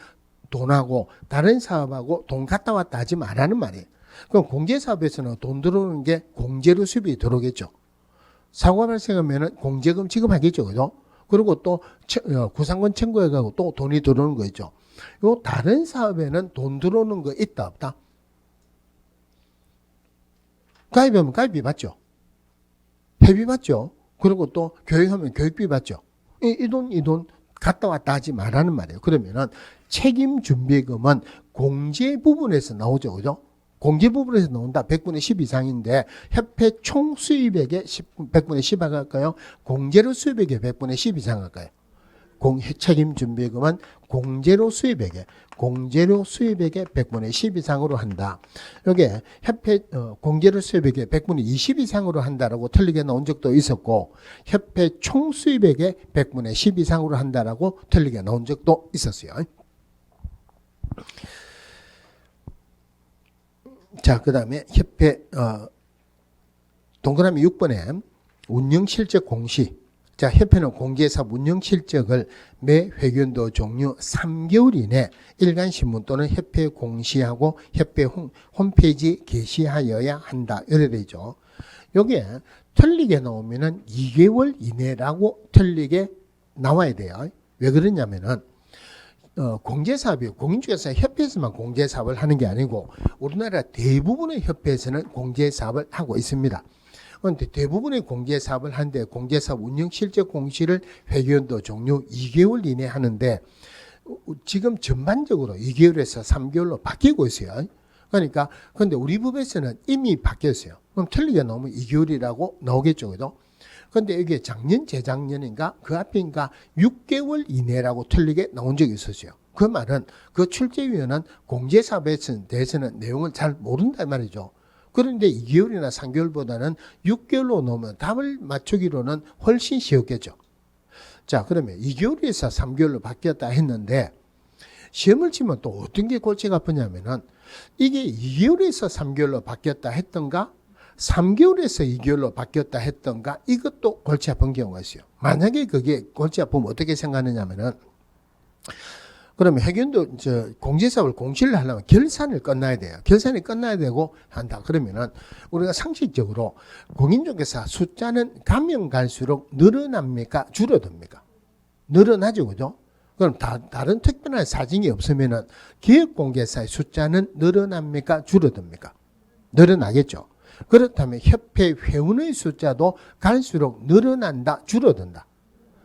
돈하고 다른 사업하고 돈 갔다 왔다 하지 말라는 말이에요. 그럼 공제사업에서는 돈 들어오는 게 공제료 수입이 들어오겠죠. 사고가 발생하면 공제금 지급하겠죠. 그죠? 그리고 또 구상권 청구해가고 또 돈이 들어오는 거 있죠. 요 다른 사업에는 돈 들어오는 거 있다 없다? 가입하면 가입비 받죠. 회비 받죠. 그리고 또 교육하면 교육비 받죠. 이 돈 갔다 왔다 하지 말라는 말이에요. 그러면은 책임준비금은 공제 부분에서 나오죠. 그죠? 공제 부분에서 나온다. 100분의 10 이상인데 협회 총 수입액의 100분의 10 할까요? 공제로 수입액의 100분의 10 이상 할까요? 책임준비금은 공제로 수입액의 100분의 10 이상으로 한다. 여기에 협회 공제로 수입액의 100분의 20 이상으로 한다라고 틀리게 나온 적도 있었고 협회 총 수입액의 100분의 10 이상으로 한다라고 틀리게 나온 적도 있었어요. 자, 그 다음에 협회 동그라미 6번에 운영실적 공시. 자, 협회는 공제사업 운영실적을 매 회견도 종료 3개월 이내 일간신문 또는 협회 공시하고 협회 홈페이지 게시하여야 한다. 이래 되죠. 요게 틀리게 나오면은 2개월 이내라고 틀리게 나와야 돼요. 왜 그러냐면은 공제사업이 공인중개사 협회에서만 공제사업을 하는 게 아니고 우리나라 대부분의 협회에서는 공제사업을 하고 있습니다. 그런데 대부분의 공제사업을 하는데 공제사업 운영실적 공시를 회견도 종료 2개월 이내 하는데 지금 전반적으로 2개월에서 3개월로 바뀌고 있어요. 그러니까 근데 우리 법에서는 이미 바뀌었어요. 그럼 틀리게 나오면 2개월이라고 나오겠죠. 그죠? 근데 이게 작년, 재작년인가 그 앞인가 6개월 이내라고 틀리게 나온 적이 있었어요. 그 말은 그 출제위원은 공제사업에 대해서는 내용을 잘 모른단 말이죠. 그런데 2개월이나 3개월보다는 6개월로 놓으면 답을 맞추기로는 훨씬 쉬웠겠죠. 자, 그러면 2개월에서 3개월로 바뀌었다 했는데 시험을 치면 또 어떤 게 골치가 아프냐면은 이게 2개월에서 3개월로 바뀌었다 했던가 3개월에서 2개월로 바뀌었다 했던가 이것도 골치 아픈 경우가 있어요. 만약에 그게 골치 아프면 어떻게 생각하느냐면은 그러면 회견도 공제사업을 공시를 하려면 결산을 끝나야 돼요. 결산이 끝나야 되고 한다. 그러면은 우리가 상식적으로 공인중개사 숫자는 가면 갈수록 늘어납니까? 줄어듭니까? 늘어나죠. 그죠? 그럼 다른 특별한 사정이 없으면은 기업공개사의 숫자는 늘어납니까? 줄어듭니까? 늘어나겠죠. 그렇다면 협회 회원의 숫자도 갈수록 늘어난다, 줄어든다.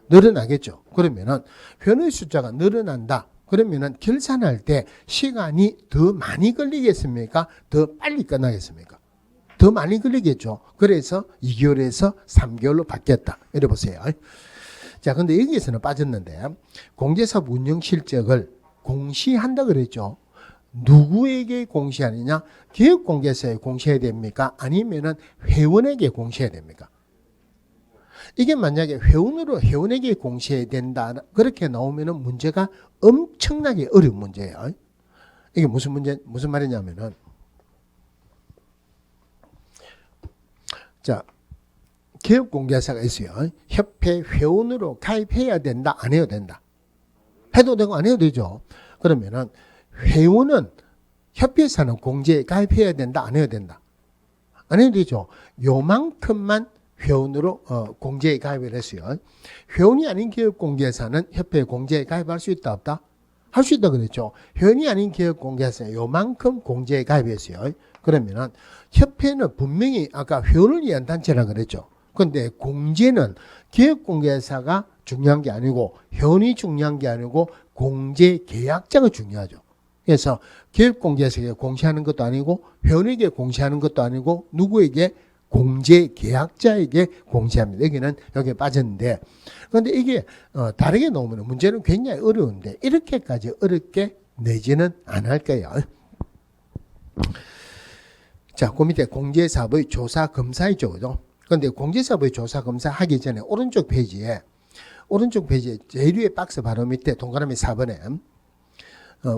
늘어나겠죠. 그러면은 회원의 숫자가 늘어난다. 그러면은 결산할 때 시간이 더 많이 걸리겠습니까? 더 빨리 끝나겠습니까? 더 많이 걸리겠죠. 그래서 2개월에서 3개월로 바뀌었다. 이래 보세요. 자, 근데 여기에서는 빠졌는데 공제사업 운영 실적을 공시한다 그랬죠. 누구에게 공시하느냐? 기업공개사에 공시해야 됩니까? 아니면은 회원에게 공시해야 됩니까? 이게 만약에 회원에게 공시해야 된다. 그렇게 나오면은 문제가 엄청나게 어려운 문제예요. 이게 무슨 말이냐면은 자, 기업공개사가 있어요. 협회 회원으로 가입해야 된다, 안 해야 된다. 해도 되고 안 해도 되죠. 그러면은 회원은 협회에서는 공제에 가입해야 된다, 안 해야 된다. 안 해도 되죠. 요만큼만 회원으로 공제에 가입을 했어요. 회원이 아닌 기업공개사는 협회 공제에 가입할 수 있다, 없다? 할 수 있다 그랬죠. 회원이 아닌 기업공개사는 요만큼 공제에 가입했어요. 그러면은 협회는 분명히 아까 회원을 위한 단체라 그랬죠. 그런데 공제는 기업공개사가 중요한 게 아니고 회원이 중요한 게 아니고 공제 계약자가 중요하죠. 그래서 기업공개사에게 공시하는 것도 아니고 회원에게 공시하는 것도 아니고 누구에게 공제 계약자에게 공시합니다. 여기는 여기에 빠졌는데 그런데 이게 다르게 나오면 문제는 굉장히 어려운데 이렇게까지 어렵게 내지는 않을 거예요. 자, 그 밑에 공제사업의 조사 검사 있죠. 그죠? 그런데 공제사업의 조사 검사 하기 전에 오른쪽 페이지에 제일 위에 박스 바로 밑에 동그라미 4번에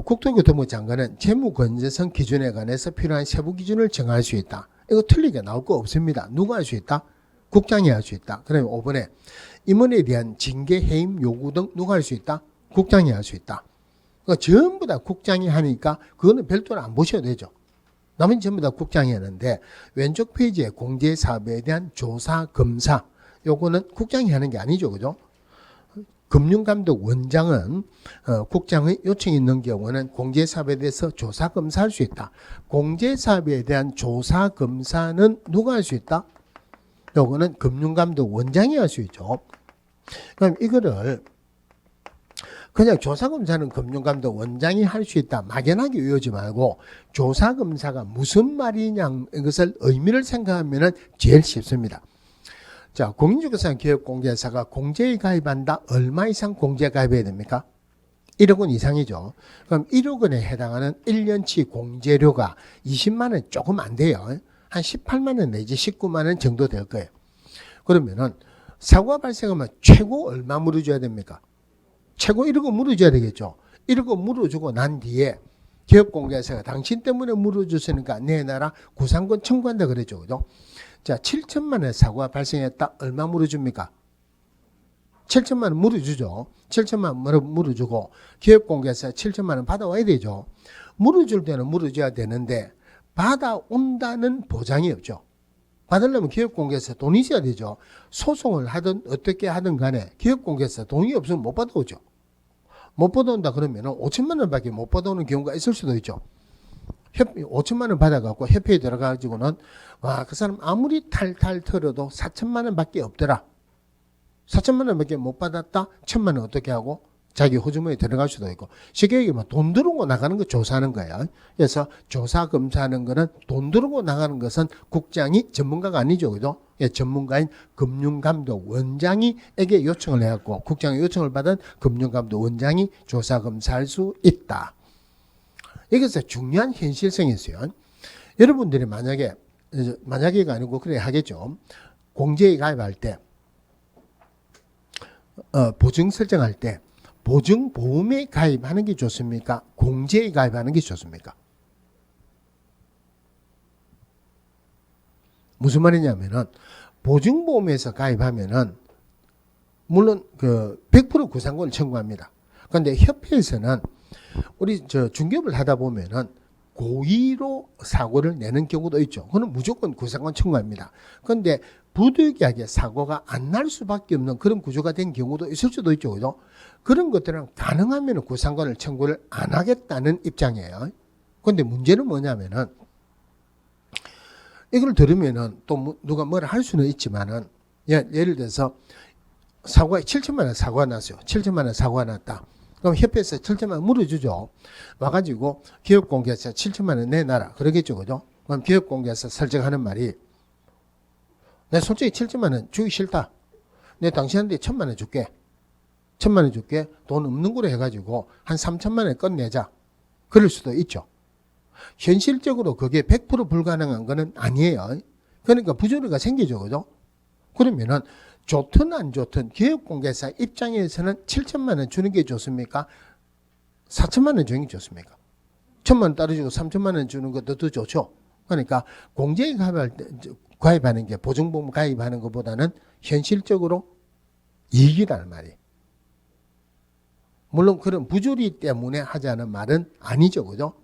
국토교통부 장관은 재무건전성 기준에 관해서 필요한 세부 기준을 정할 수 있다. 이거 틀리게 나올 거 없습니다. 누가 할 수 있다? 국장이 할 수 있다. 그러면 5번에 임원에 대한 징계 해임 요구 등 누가 할 수 있다? 국장이 할 수 있다. 그러니까 전부 다 국장이 하니까 그거는 별도로 안 보셔도 되죠. 나머지 전부 다 국장이 하는데 왼쪽 페이지에 공제사업에 대한 조사 검사 요거는 국장이 하는 게 아니죠. 그죠? 금융감독 원장은 국장의 요청이 있는 경우는 공제사업에 대해서 조사검사할 수 있다. 공제사업에 대한 조사검사는 누가 할 수 있다? 요거는 금융감독 원장이 할 수 있죠. 그럼 이거를 그냥 조사검사는 금융감독 원장이 할 수 있다. 막연하게 외우지 말고 조사검사가 무슨 말이냐 이것을 의미를 생각하면 제일 쉽습니다. 자, 공인중개사 기업공개사가 공제에 가입한다. 얼마 이상 공제에 가입해야 됩니까? 1억 원 이상이죠. 그럼 1억 원에 해당하는 1년치 공제료가 20만 원 조금 안 돼요. 한 18만 원 내지 19만 원 정도 될 거예요. 그러면은 사고가 발생하면 최고 얼마 물어줘야 됩니까? 최고 1억 원 물어줘야 되겠죠. 1억 원 물어주고 난 뒤에 기업공개사가 당신 때문에 물어줬으니까 내놔라 구상권 청구한다 그랬죠. 그죠? 자, 7천만 원의 사고가 발생했다. 얼마 물어줍니까? 7천만 원 물어주죠. 7천만 원 물어주고 기업공개에서 7천만 원 받아와야 되죠. 물어줄 때는 물어줘야 되는데 받아온다는 보장이 없죠. 받으려면 기업공개에서 돈이 있어야 되죠. 소송을 하든 어떻게 하든 간에 기업공개에서 돈이 없으면 못 받아오죠. 못 받아온다 그러면 5천만 원밖에 못 받아오는 경우가 있을 수도 있죠. 5천만 원 받아갖고 협회에 들어가가지고는 와, 그 사람 아무리 탈탈 털어도 4천만 원밖에 없더라. 4천만 원밖에 못 받았다. 1천만 원 어떻게 하고 자기 호주머니에 들어갈 수도 있고. 쉽게 얘기하면 돈 들어오고 나가는 거 조사하는 거예요. 그래서 조사 검사하는 거는 돈 들어오고 나가는 것은 국장이 전문가가 아니죠. 그죠? 예, 전문가인 금융감독 원장이에게 요청을 해갖고 국장의 요청을 받은 금융감독 원장이 조사 검사할 수 있다. 여기서 중요한 현실성이 있어요. 여러분들이 만약에가 아니고 그래야 하겠죠. 공제에 가입할 때 보증 설정할 때 보증보험에 가입하는 게 좋습니까? 공제에 가입하는 게 좋습니까? 무슨 말이냐면은 보증보험에서 가입하면은 물론 그 100% 구상권을 청구합니다. 그런데 협회에서는 우리 중개업을 하다 보면은 고의로 사고를 내는 경우도 있죠. 그건 무조건 구상권 청구합니다. 그런데 부득이하게 사고가 안 날 수밖에 없는 그런 구조가 된 경우도 있을 수도 있죠. 그죠? 그런 것들은 가능하면 구상권을 청구를 안 하겠다는 입장이에요. 그런데 문제는 뭐냐면은 이걸 들으면은 또 누가 뭐라 할 수는 있지만은 예를 들어서 사고가 7천만 원 사고가 났어요. 7천만 원 사고가 났다. 그럼 협회에서 7천만 원 물어주죠. 와가지고 기업공개에서 7천만 원 내놔라. 그러겠죠. 그죠? 그럼 기업공개에서 설정하는 말이 내 솔직히 7천만 원 주기 싫다. 내 당신한테 1천만 원 줄게. 1천만 원 줄게. 돈 없는 거로 해가지고 한 3천만 원 끝내자. 그럴 수도 있죠. 현실적으로 그게 100% 불가능한 거는 아니에요. 그러니까 부조리가 생기죠. 그죠? 그러면은 좋든 안 좋든 기업공개사 입장에서는 7천만 원 주는 게 좋습니까? 4천만 원 주는 게 좋습니까? 1천만 원 떨어지고 3천만 원 주는 것도 더 좋죠. 그러니까 공제에 가입하는 게 보증보험 가입하는 것보다는 현실적으로 이익이라는 말이에요. 물론 그런 부조리 때문에 하자는 말은 아니죠. 그죠?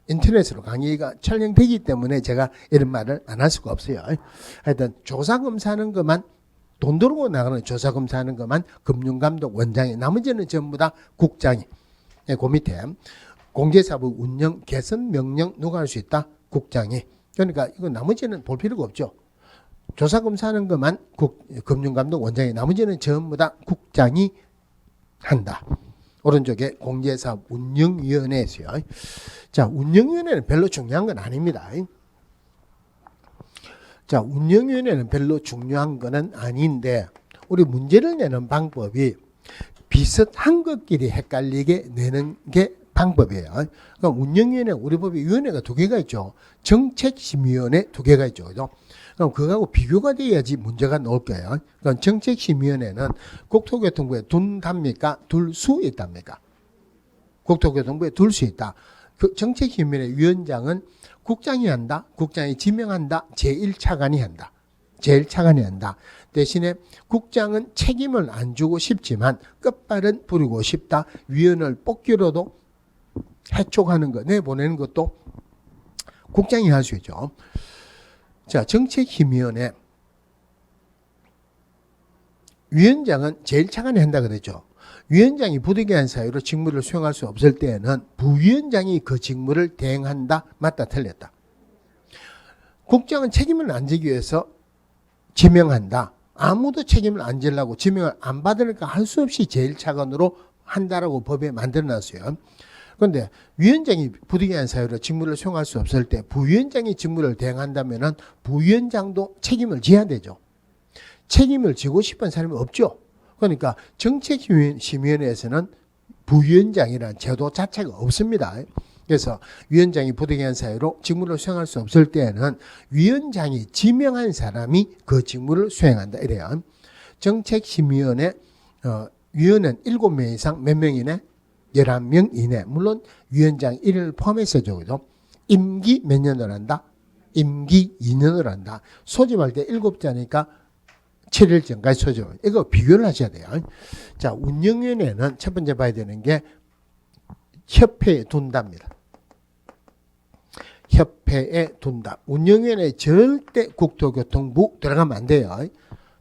인터넷으로 강의가 촬영되기 때문에 제가 이런 말을 안 할 수가 없어요. 하여튼 조사검사하는 것만 돈 들고 나가는 조사검사하는 것만 금융감독 원장이 나머지는 전부 다 국장이 그 밑에 공제사업 운영 개선 명령 누가 할 수 있다? 국장이. 그러니까 이거 나머지는 볼 필요가 없죠. 조사검사하는 것만 금융감독 원장이 나머지는 전부 다 국장이 한다. 오른쪽에 공제사업 운영위원회 있어요. 자, 운영위원회는 별로 중요한 건 아닙니다. 자, 운영위원회는 별로 중요한 거는 아닌데 우리 문제를 내는 방법이 비슷한 것끼리 헷갈리게 내는 게 방법이에요. 그러니까 운영위원회 우리 법에 위원회가 두 개가 있죠. 정책심의위원회 두 개가 있죠. 그죠? 그럼 그거하고 비교가 돼야지 문제가 나올 거예요. 그럼 정책심의위원회는 국토교통부에 둔답니까? 둘 수 있답니까? 국토교통부에 둘 수 있다. 그 정책심의위원회 위원장은 국장이 한다. 국장이 지명한다. 제1차관이 한다. 제1차관이 한다. 대신에 국장은 책임을 안 주고 싶지만 끝발은 부리고 싶다. 위원을 뽑기로도 해촉하는 거 내보내는 것도 국장이 할 수 있죠. 자, 정책심의위원회 위원장은 제1차관이 한다 그랬죠. 위원장이 부득이한 사유로 직무를 수행할 수 없을 때에는 부위원장이 그 직무를 대행한다. 맞다 틀렸다. 국장은 책임을 안 지기 위해서 지명한다. 아무도 책임을 안 지려고 지명을 안 받으니까 할 수 없이 제1차관으로 한다라고 법에 만들어놨어요. 그런데 위원장이 부득이한 사유로 직무를 수행할 수 없을 때 부위원장이 직무를 대행한다면은 부위원장도 책임을 져야 되죠. 책임을 지고 싶은 사람이 없죠. 그러니까 정책심의위원회에서는 부위원장이라는 제도 자체가 없습니다. 그래서 위원장이 부득이한 사유로 직무를 수행할 수 없을 때에는 위원장이 지명한 사람이 그 직무를 수행한다. 이래요. 정책심의위원회 위원은 7명 이상 몇 명 이내? 11명 이내. 물론 위원장 1을 포함해서죠. 그죠? 임기 몇 년을 한다? 임기 2년을 한다. 소집할 때 7자니까 7일 전까지 소집. 이거 비교를 하셔야 돼요. 자, 운영위원회는 첫 번째 봐야 되는 게 협회에 둔답니다. 협회에 둔다. 운영위원회 절대 국토교통부 들어가면 안 돼요.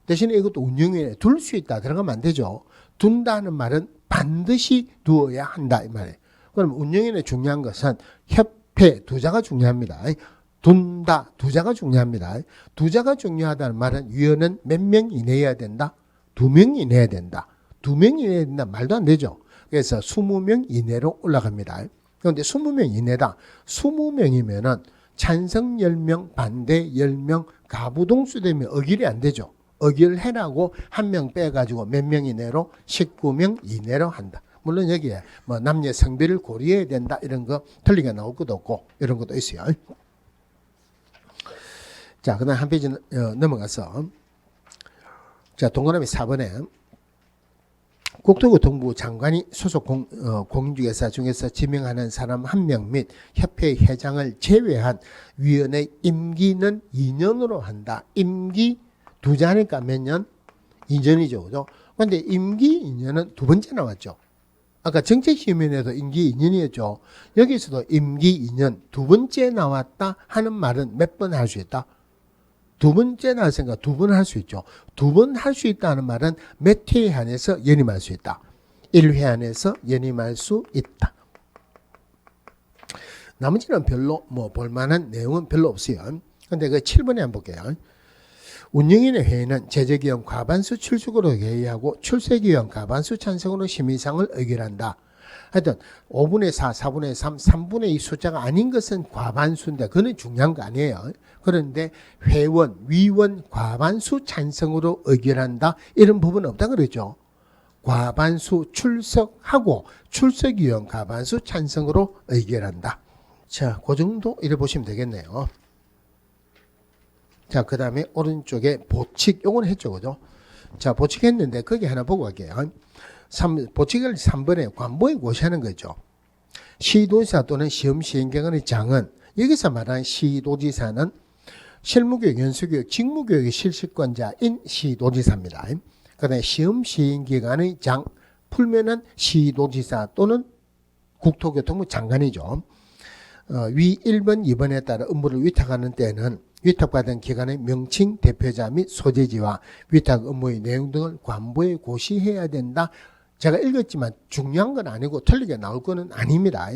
대신에 이것도 운영위원회 둘 수 있다. 들어가면 안 되죠. 둔다는 말은 반드시 두어야 한다 이 말이에요. 그럼 운영위원회 중요한 것은 협회 두자가 중요합니다. 둔다 두자가 중요합니다. 두자가 중요하다는 말은 위원은 몇 명 이내여야 된다? 2명 이내야 된다. 2명 이내야 된다 말도 안 되죠. 그래서 20명 이내로 올라갑니다. 그런데 20명 이내다. 20명이면은 찬성 10명, 반대 10명, 가부동수 되면 의결이 안 되죠. 의결해라고 한 명 빼가지고 몇 명 이내로 19명 이내로 한다. 물론 여기에 뭐 남녀 성비를 고려해야 된다 이런 거 틀리게 나올 것도 없고 이런 것도 있어요. 자, 그다음 한 페이지 넘어가서 자, 동그라미 4번에 국토교통부 장관이 소속 공인중개사 중에서 지명하는 사람 1명 및 협회 회장을 제외한 위원회 임기는 2년으로 한다. 임기 2자니까 몇 년? 2년이죠. 그죠? 그런데 임기 2년은 두 번째 나왔죠. 아까 정책시민에도 임기 2년이었죠. 여기서도 임기 2년 두 번째 나왔다 하는 말은 몇 번 할 수 있다? 두 번째 나왔으니까 2번 할 수 있죠. 2번 할 수 있다는 말은 몇 회에 한해서 연임할 수 있다. 1회 안에서 연임할 수 있다. 나머지는 별로 뭐 볼만한 내용은 별로 없어요. 근데 그 7번에 한번 볼게요. 운영위원회 회의는 제재기원 과반수 출석으로 회의하고 출석위원 과반수 찬성으로 심의사항을 의결한다. 하여튼 5분의 4, 4분의 3, 3분의 2 숫자가 아닌 것은 과반수인데 그건 중요한 거 아니에요. 그런데 회원, 위원 과반수 찬성으로 의결한다. 이런 부분은 없다 그러죠. 과반수 출석하고 출석위원 과반수 찬성으로 의결한다. 자, 그 정도 이래 보시면 되겠네요. 자, 그 다음에 오른쪽에 보칙, 요건 했죠, 그죠? 자, 보칙 했는데 거기 하나 보고 갈게요. 보칙을 3번에 관보에 고시하는 거죠. 시도지사 또는 시험시행기관의 장은 여기서 말하는 시도지사는 실무교육, 연수교육, 직무교육의 실시권자인 시도지사입니다. 그 다음에 시험시행기관의 장 풀면은 시도지사 또는 국토교통부 장관이죠. 위 1번, 2번에 따라 업무를 위탁하는 때는 위탁받은 기관의 명칭, 대표자 및 소재지와 위탁 업무의 내용 등을 관보에 고시해야 된다. 제가 읽었지만 중요한 건 아니고 틀리게 나올 거는 아닙니다.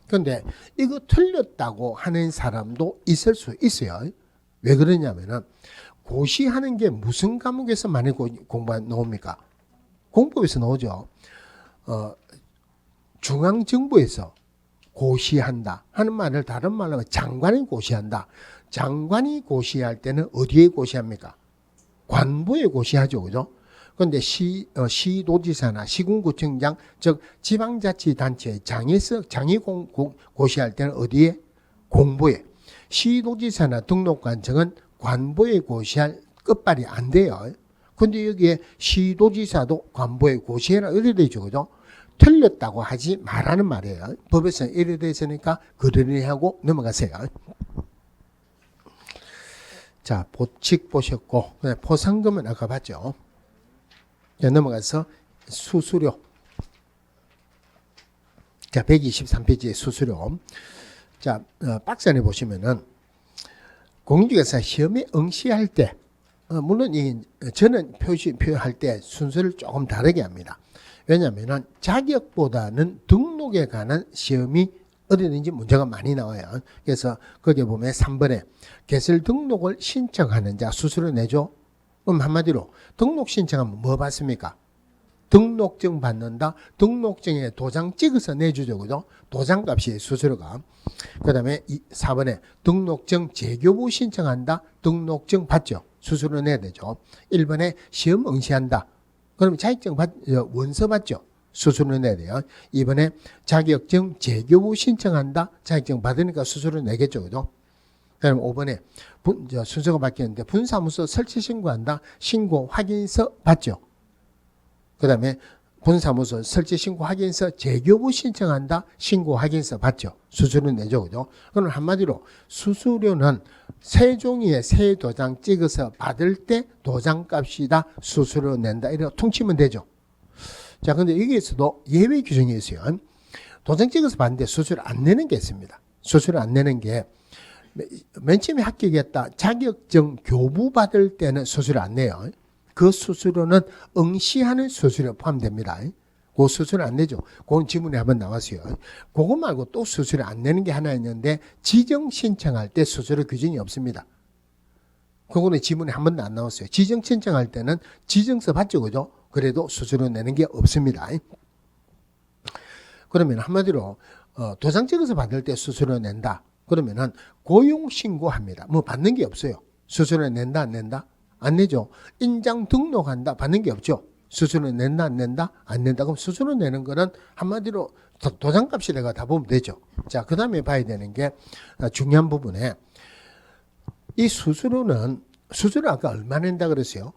그런데 이거 틀렸다고 하는 사람도 있을 수 있어요. 왜 그러냐면은 고시하는 게 무슨 과목에서 많이 공부가 나옵니까? 공법에서 나오죠. 중앙정부에서 고시한다 하는 말을 다른 말로 하면 장관이 고시한다. 장관이 고시할 때는 어디에 고시합니까? 관보에 고시하죠. 그죠? 그런데 시도지사나 시군구청장, 즉 지방자치단체 장이 고시할 때는 어디에? 공보에. 시도지사나 등록관청은 관보에 고시할 끝발이 안 돼요. 그런데 여기에 시도지사도 관보에 고시해라 이래 되죠. 그죠? 틀렸다고 하지 말라는 말이에요. 법에서는 이래 돼 있으니까 그러니 하고 넘어가세요. 자, 보칙 보셨고, 포상금은 아까 봤죠. 자, 넘어가서 수수료. 자, 123페이지의 수수료. 자, 박스 안에 보시면은 공인중개사 시험에 응시할 때, 물론 저는 표할 때 순서를 조금 다르게 합니다. 왜냐하면 자격보다는 등록에 관한 시험이 어디든지 문제가 많이 나와요. 그래서 거기에 보면 3번에 개설 등록을 신청하는 자 수수료 내죠. 그럼 한마디로 등록 신청하면 뭐 받습니까? 등록증 받는다. 등록증에 도장 찍어서 내주죠. 그죠? 도장값이 수수료가. 그 다음에 4번에 등록증 재교부 신청한다. 등록증 받죠. 수수료 내야 되죠. 1번에 시험 응시한다. 그러면 자격증 원서 받죠. 수수료 내야 돼요. 이번에 자격증 재교부 신청한다. 자격증 받으니까 수수료 내겠죠. 그죠? 그다음 5번에 순서가 바뀌었는데 분사무소 설치 신고한다. 신고 확인서 받죠. 그 다음에 본사무소 설치신고 확인서 재교부 신청한다. 신고 확인서 받죠. 수수료 내죠. 그죠? 그럼 한마디로 수수료는 세종이의 세도장 찍어서 받을 때 도장값이다. 수수료 낸다. 이렇게 통치면 되죠. 자, 근데 여기에서도 예외 규정이 있어요. 도장 찍어서 받는데 수수료 안 내는 게 있습니다. 수수료 안 내는 게 맨 처음에 합격했다. 자격증 교부 받을 때는 수수료 안 내요. 그 수수료는 응시하는 수수료 포함됩니다. 그 수수료 안 내죠. 그건 지문에 한번 나왔어요. 그거 말고 또 수수료 안 내는 게 하나 있는데 지정 신청할 때 수수료 규정이 없습니다. 그거는 지문에 한 번도 안 나왔어요. 지정 신청할 때는 지정서 받죠. 그죠? 그래도 수수료 내는 게 없습니다. 그러면 한마디로 도장 찍어서 받을 때 수수료 낸다. 그러면은 고용신고합니다. 뭐 받는 게 없어요. 수수료 낸다 안 낸다? 안 내죠. 인장 등록한다. 받는 게 없죠. 수수료 낸다 안 낸다? 안 낸다. 그럼 수수료 내는 거는 한마디로 도장값이 내가 다 보면 되죠. 자, 그 다음에 봐야 되는 게 중요한 부분에 이 수수료 아까 얼마 낸다 그랬어요?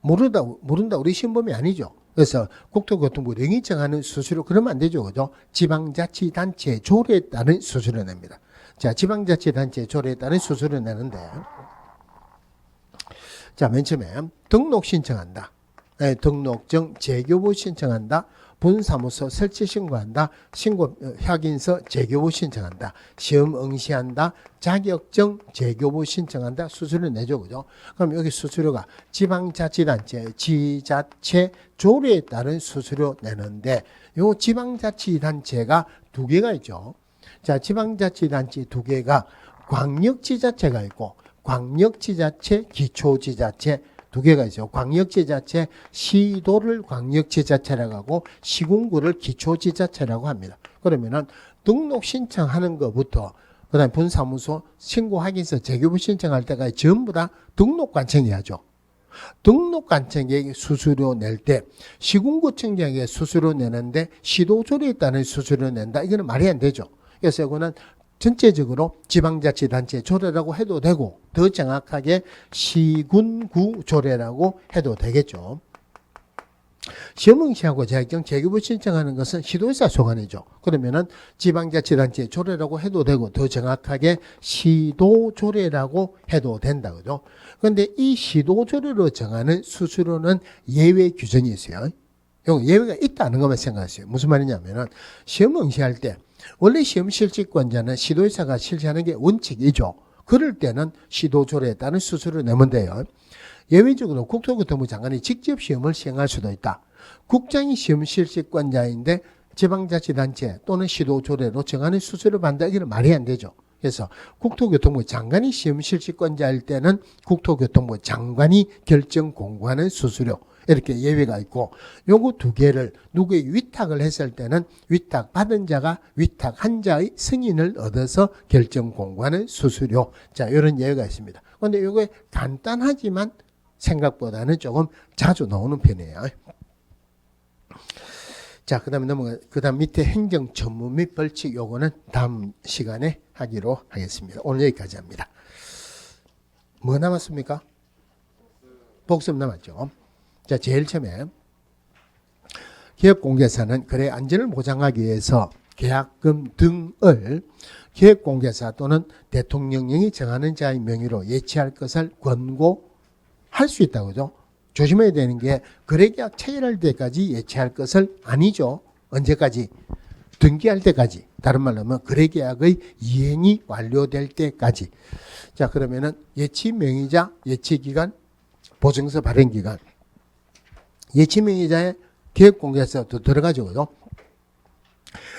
모른다. 우리 시험범위 아니죠. 그래서 국토교통부 령이 정하는 수수료 그러면 안 되죠. 그죠? 지방자치단체 조례에 따른 수수료 냅니다. 자, 지방자치단체 조례에 따른 수수료 내는데 자, 맨 처음에 등록 신청한다. 네, 등록증 재교부 신청한다. 본사무소 설치 신고한다. 신고 확인서 재교부 신청한다. 시험 응시한다. 자격증 재교부 신청한다. 수수료 내죠. 그죠? 그럼 여기 수수료가 지방자치단체, 지자체 조례에 따른 수수료 내는데 요 지방자치단체가 두 개가 있죠. 자, 지방자치단체 두 개가 광역지자체가 있고 광역지자체, 기초지자체 두 개가 있죠. 광역지자체, 시도를 광역지자체라고 하고 시군구를 기초지자체라고 합니다. 그러면은 등록 신청하는 것부터 그다음에 본사무소 신고 확인서 재교부 신청할 때까지 전부 다 등록관청이 하죠. 등록관청에 수수료 낼 때 시군구청장에 수수료 내는데 시도조례에 따른 수수료 낸다. 이거는 말이 안 되죠. 그래서 이거는 전체적으로 지방자치단체 조례라고 해도 되고 더 정확하게 시군구 조례라고 해도 되겠죠. 시험응시하고 자격증 재교부 신청하는 것은 시도의사 소관이죠. 그러면은 지방자치단체 조례라고 해도 되고 더 정확하게 시도조례라고 해도 된다. 그죠? 그런데 이 시도조례로 정하는 수수료는 예외 규정이 있어요. 예외가 있다는 것만 생각하세요. 무슨 말이냐면은 시험응시할 때 원래 시험 실시권자는 시도의사가 실시하는 게 원칙이죠. 그럴 때는 시도조례에 따른 수수료를 내면 돼요. 예외적으로 국토교통부 장관이 직접 시험을 시행할 수도 있다. 국장이 시험 실시권자인데 지방자치단체 또는 시도조례로 정하는 수수료를 받는다. 이게 말이 안 되죠. 그래서 국토교통부 장관이 시험 실시권자일 때는 국토교통부 장관이 결정 공고하는 수수료. 이렇게 예외가 있고 요거 두 개를 누구에게 위탁을 했을 때는 위탁 받은 자가 위탁한 자의 승인을 얻어서 결정 공고하는 수수료. 자, 이런 예외가 있습니다. 그런데 요게 간단하지만 생각보다는 조금 자주 나오는 편이에요. 자, 그다음 밑에 행정 전문 및 벌칙 요거는 다음 시간에 하기로 하겠습니다. 오늘 여기까지 합니다. 뭐 남았습니까? 복습 남았죠. 자, 제일 처음에 기업공개사는 거래 안전을 보장하기 위해서 계약금 등을 기업공개사 또는 대통령령이 정하는 자의 명의로 예치할 것을 권고할 수 있다고 그죠? 조심해야 되는 게 거래계약 체결할 때까지 예치할 것을 아니죠. 언제까지? 등기할 때까지. 다른 말로 하면 거래계약의 이행이 완료될 때까지. 자, 그러면은 예치 명의자, 예치 기간, 보증서 발행 기간. 예치 명의자의 기업공개사도 들어가죠. 그죠?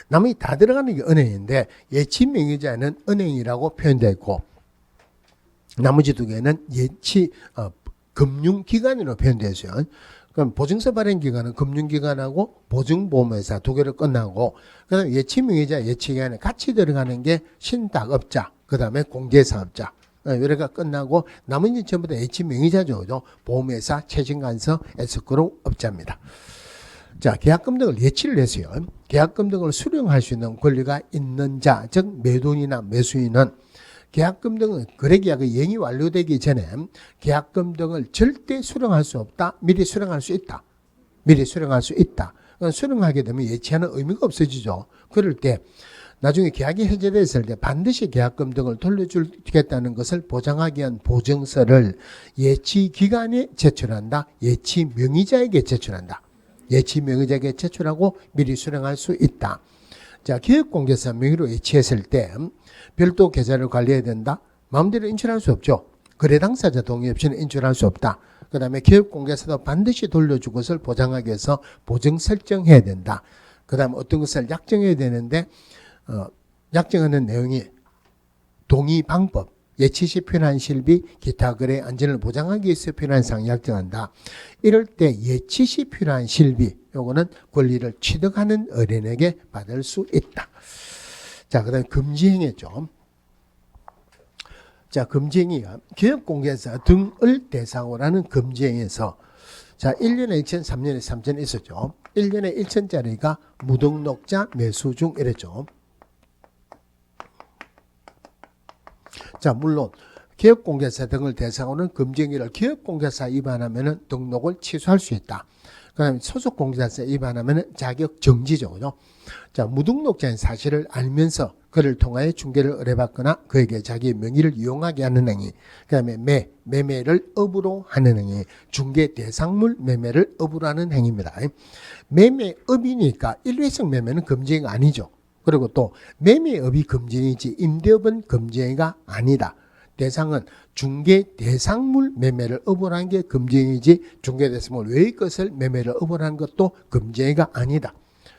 나머지 다 들어가는 게 은행인데 예치 명의자는 은행이라고 표현되어 있고 나머지 두 개는 예치 금융기관으로 표현되어 있어요. 그럼 보증서 발행 기간은 금융기관하고 보증보험회사 두 개를 끝나고 그다음에 예치 명의자, 예치 기간에 같이 들어가는 게 신탁업자, 그다음에 공개사업자. 여기가 끝나고 나머지 전부 다 예치 명의자죠. 그죠? 보험회사, 채증관서, 에스크로 업자입니다. 자, 계약금 등을 예치를 했어요. 계약금 등을 수령할 수 있는 권리가 있는 자, 즉 매도인이나 매수인은 계약금 등은 거래계약의 이행이 완료되기 전에 계약금 등을 절대 수령할 수 없다. 미리 수령할 수 있다. 미리 수령할 수 있다. 수령하게 되면 예치하는 의미가 없어지죠. 그럴 때 나중에 계약이 해제됐을 때 반드시 계약금 등을 돌려주겠다는 것을 보장하기 위한 보증서를 예치 기간에 제출한다. 예치 명의자에게 제출한다. 예치 명의자에게 제출하고 미리 수령할 수 있다. 자, 기업공개사 명의로 예치했을 때 별도 계좌를 관리해야 된다. 마음대로 인출할 수 없죠. 거래 당사자 동의 없이는 인출할 수 없다. 그 다음에 기업공개사도 반드시 돌려줄 것을 보장하기 위해서 보증 설정해야 된다. 그 다음에 어떤 것을 약정해야 되는데 약정하는 내용이 동의 방법, 예치 시 필요한 실비, 기타 거래 안전을 보장하기 위해서 필요한 사항 약정한다. 이럴 때 예치 시 필요한 실비, 요거는 권리를 취득하는 어린에게 받을 수 있다. 자, 그 다음에 금지행위죠. 자, 금지행위가 기업공개사 등을 대상으로 하는 금지행위에서 자, 1년에 2천, 3년에 3천 있었죠. 1년에 1천짜리가 무등록자 매수 중 이랬죠. 자, 물론 기업공개사 등을 대상으로 하는 금지행위를 기업공개사 위반하면 등록을 취소할 수 있다. 그 다음에 소속공개사 위반하면 자격 정지죠. 그죠? 자, 무등록자인 사실을 알면서 그를 통하여 중개를 의뢰받거나 그에게 자기의 명의를 이용하게 하는 행위. 그 다음에 매매를 업으로 하는 행위. 중개 대상물 매매를 업으로 하는 행위입니다. 매매업이니까 일회성 매매는 금지행위가 아니죠. 그리고 또 매매업이 금지행위지 임대업은 금지행위가 아니다. 대상은 중개 대상물 매매를 업으로 하는 게 금지행위지 중개 대상물 외의 것을 매매를 업으로 하는 것도 금지행위가 아니다.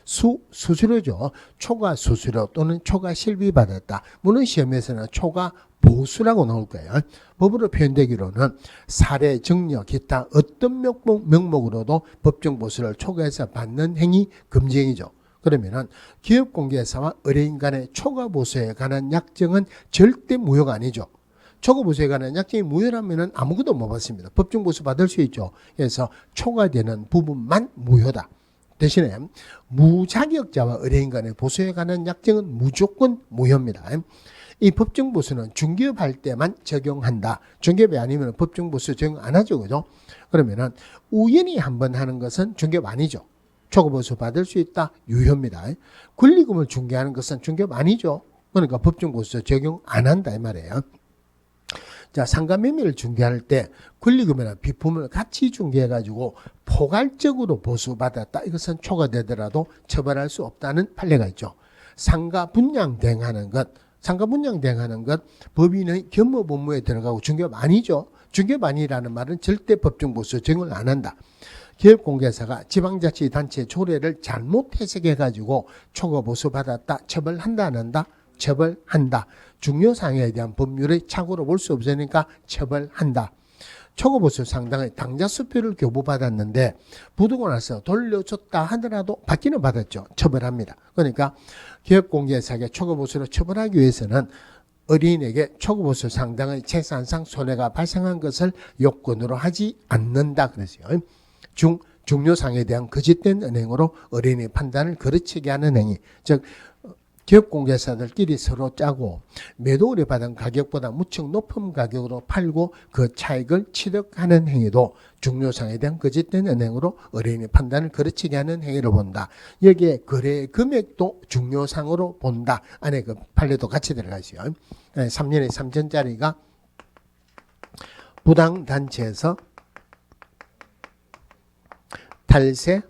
수수료죠. 초과 수수료 또는 초과 실비 받았다. 물론 시험에서는 초과 보수라고 나올 거예요. 법으로 표현되기로는 사례, 증여, 기타 어떤 명목으로도 법정 보수를 초과해서 받는 행위 금지행위죠. 그러면은 기업공개사와 의뢰인 간의 초과 보수에 관한 약정은 절대 무효가 아니죠. 초과 보수에 관한 약정이 무효라면은 아무것도 못 받습니다. 법정 보수 받을 수 있죠. 그래서 초과되는 부분만 무효다. 대신에 무자격자와 의뢰인 간의 보수에 관한 약정은 무조건 무효입니다. 이 법정 보수는 중개업 할 때만 적용한다. 중개업이 아니면 법정 보수 적용 안 하죠. 그죠? 그러면은 우연히 한번 하는 것은 중개업 아니죠. 초과 보수 받을 수 있다. 유효입니다. 권리금을 중개하는 것은 중개업 아니죠. 그러니까 법정 보수 적용 안 한다 이 말이에요. 자, 상가매매를 중개할 때 권리금이나 비품을 같이 중개해가지고 포괄적으로 보수받았다. 이것은 초과되더라도 처벌할 수 없다는 판례가 있죠. 상가 분양 대행하는 것 법인의 겸업 업무에 들어가고 중개업 아니죠. 중개업 아니라는 말은 절대 법정 보수 적용을 안 한다. 기업공개사가 지방자치단체 조례를 잘못 해석해가지고 초과 보수 받았다. 처벌한다 안 한다? 처벌한다. 중요사항에 대한 법률의 착오로 볼 수 없으니까 처벌한다. 초과보수 상당의 당좌수표를 교부받았는데 부두고 나서 돌려줬다 하더라도 받기는 받았죠. 처벌합니다. 그러니까 기업공개사에게 초과보수를 처벌하기 위해서는 어린에게 초과보수 상당의 재산상 손해가 발생한 것을 요건으로 하지 않는다 그랬어요. 중요상에 대한 거짓된 은행으로 어린이 판단을 거르치게 하는 행위. 즉 기업공개사들끼리 서로 짜고 매도 의뢰받은 가격보다 무척 높은 가격으로 팔고 그 차익을 취득하는 행위도 중요상에 대한 거짓된 은행으로 어린이 판단을 거르치게 하는 행위로 본다. 여기에 거래 금액도 중요상으로 본다. 안에 그 판례도 같이 들어가 있어요. 3년에 3천짜리가 부당단체에서 탈세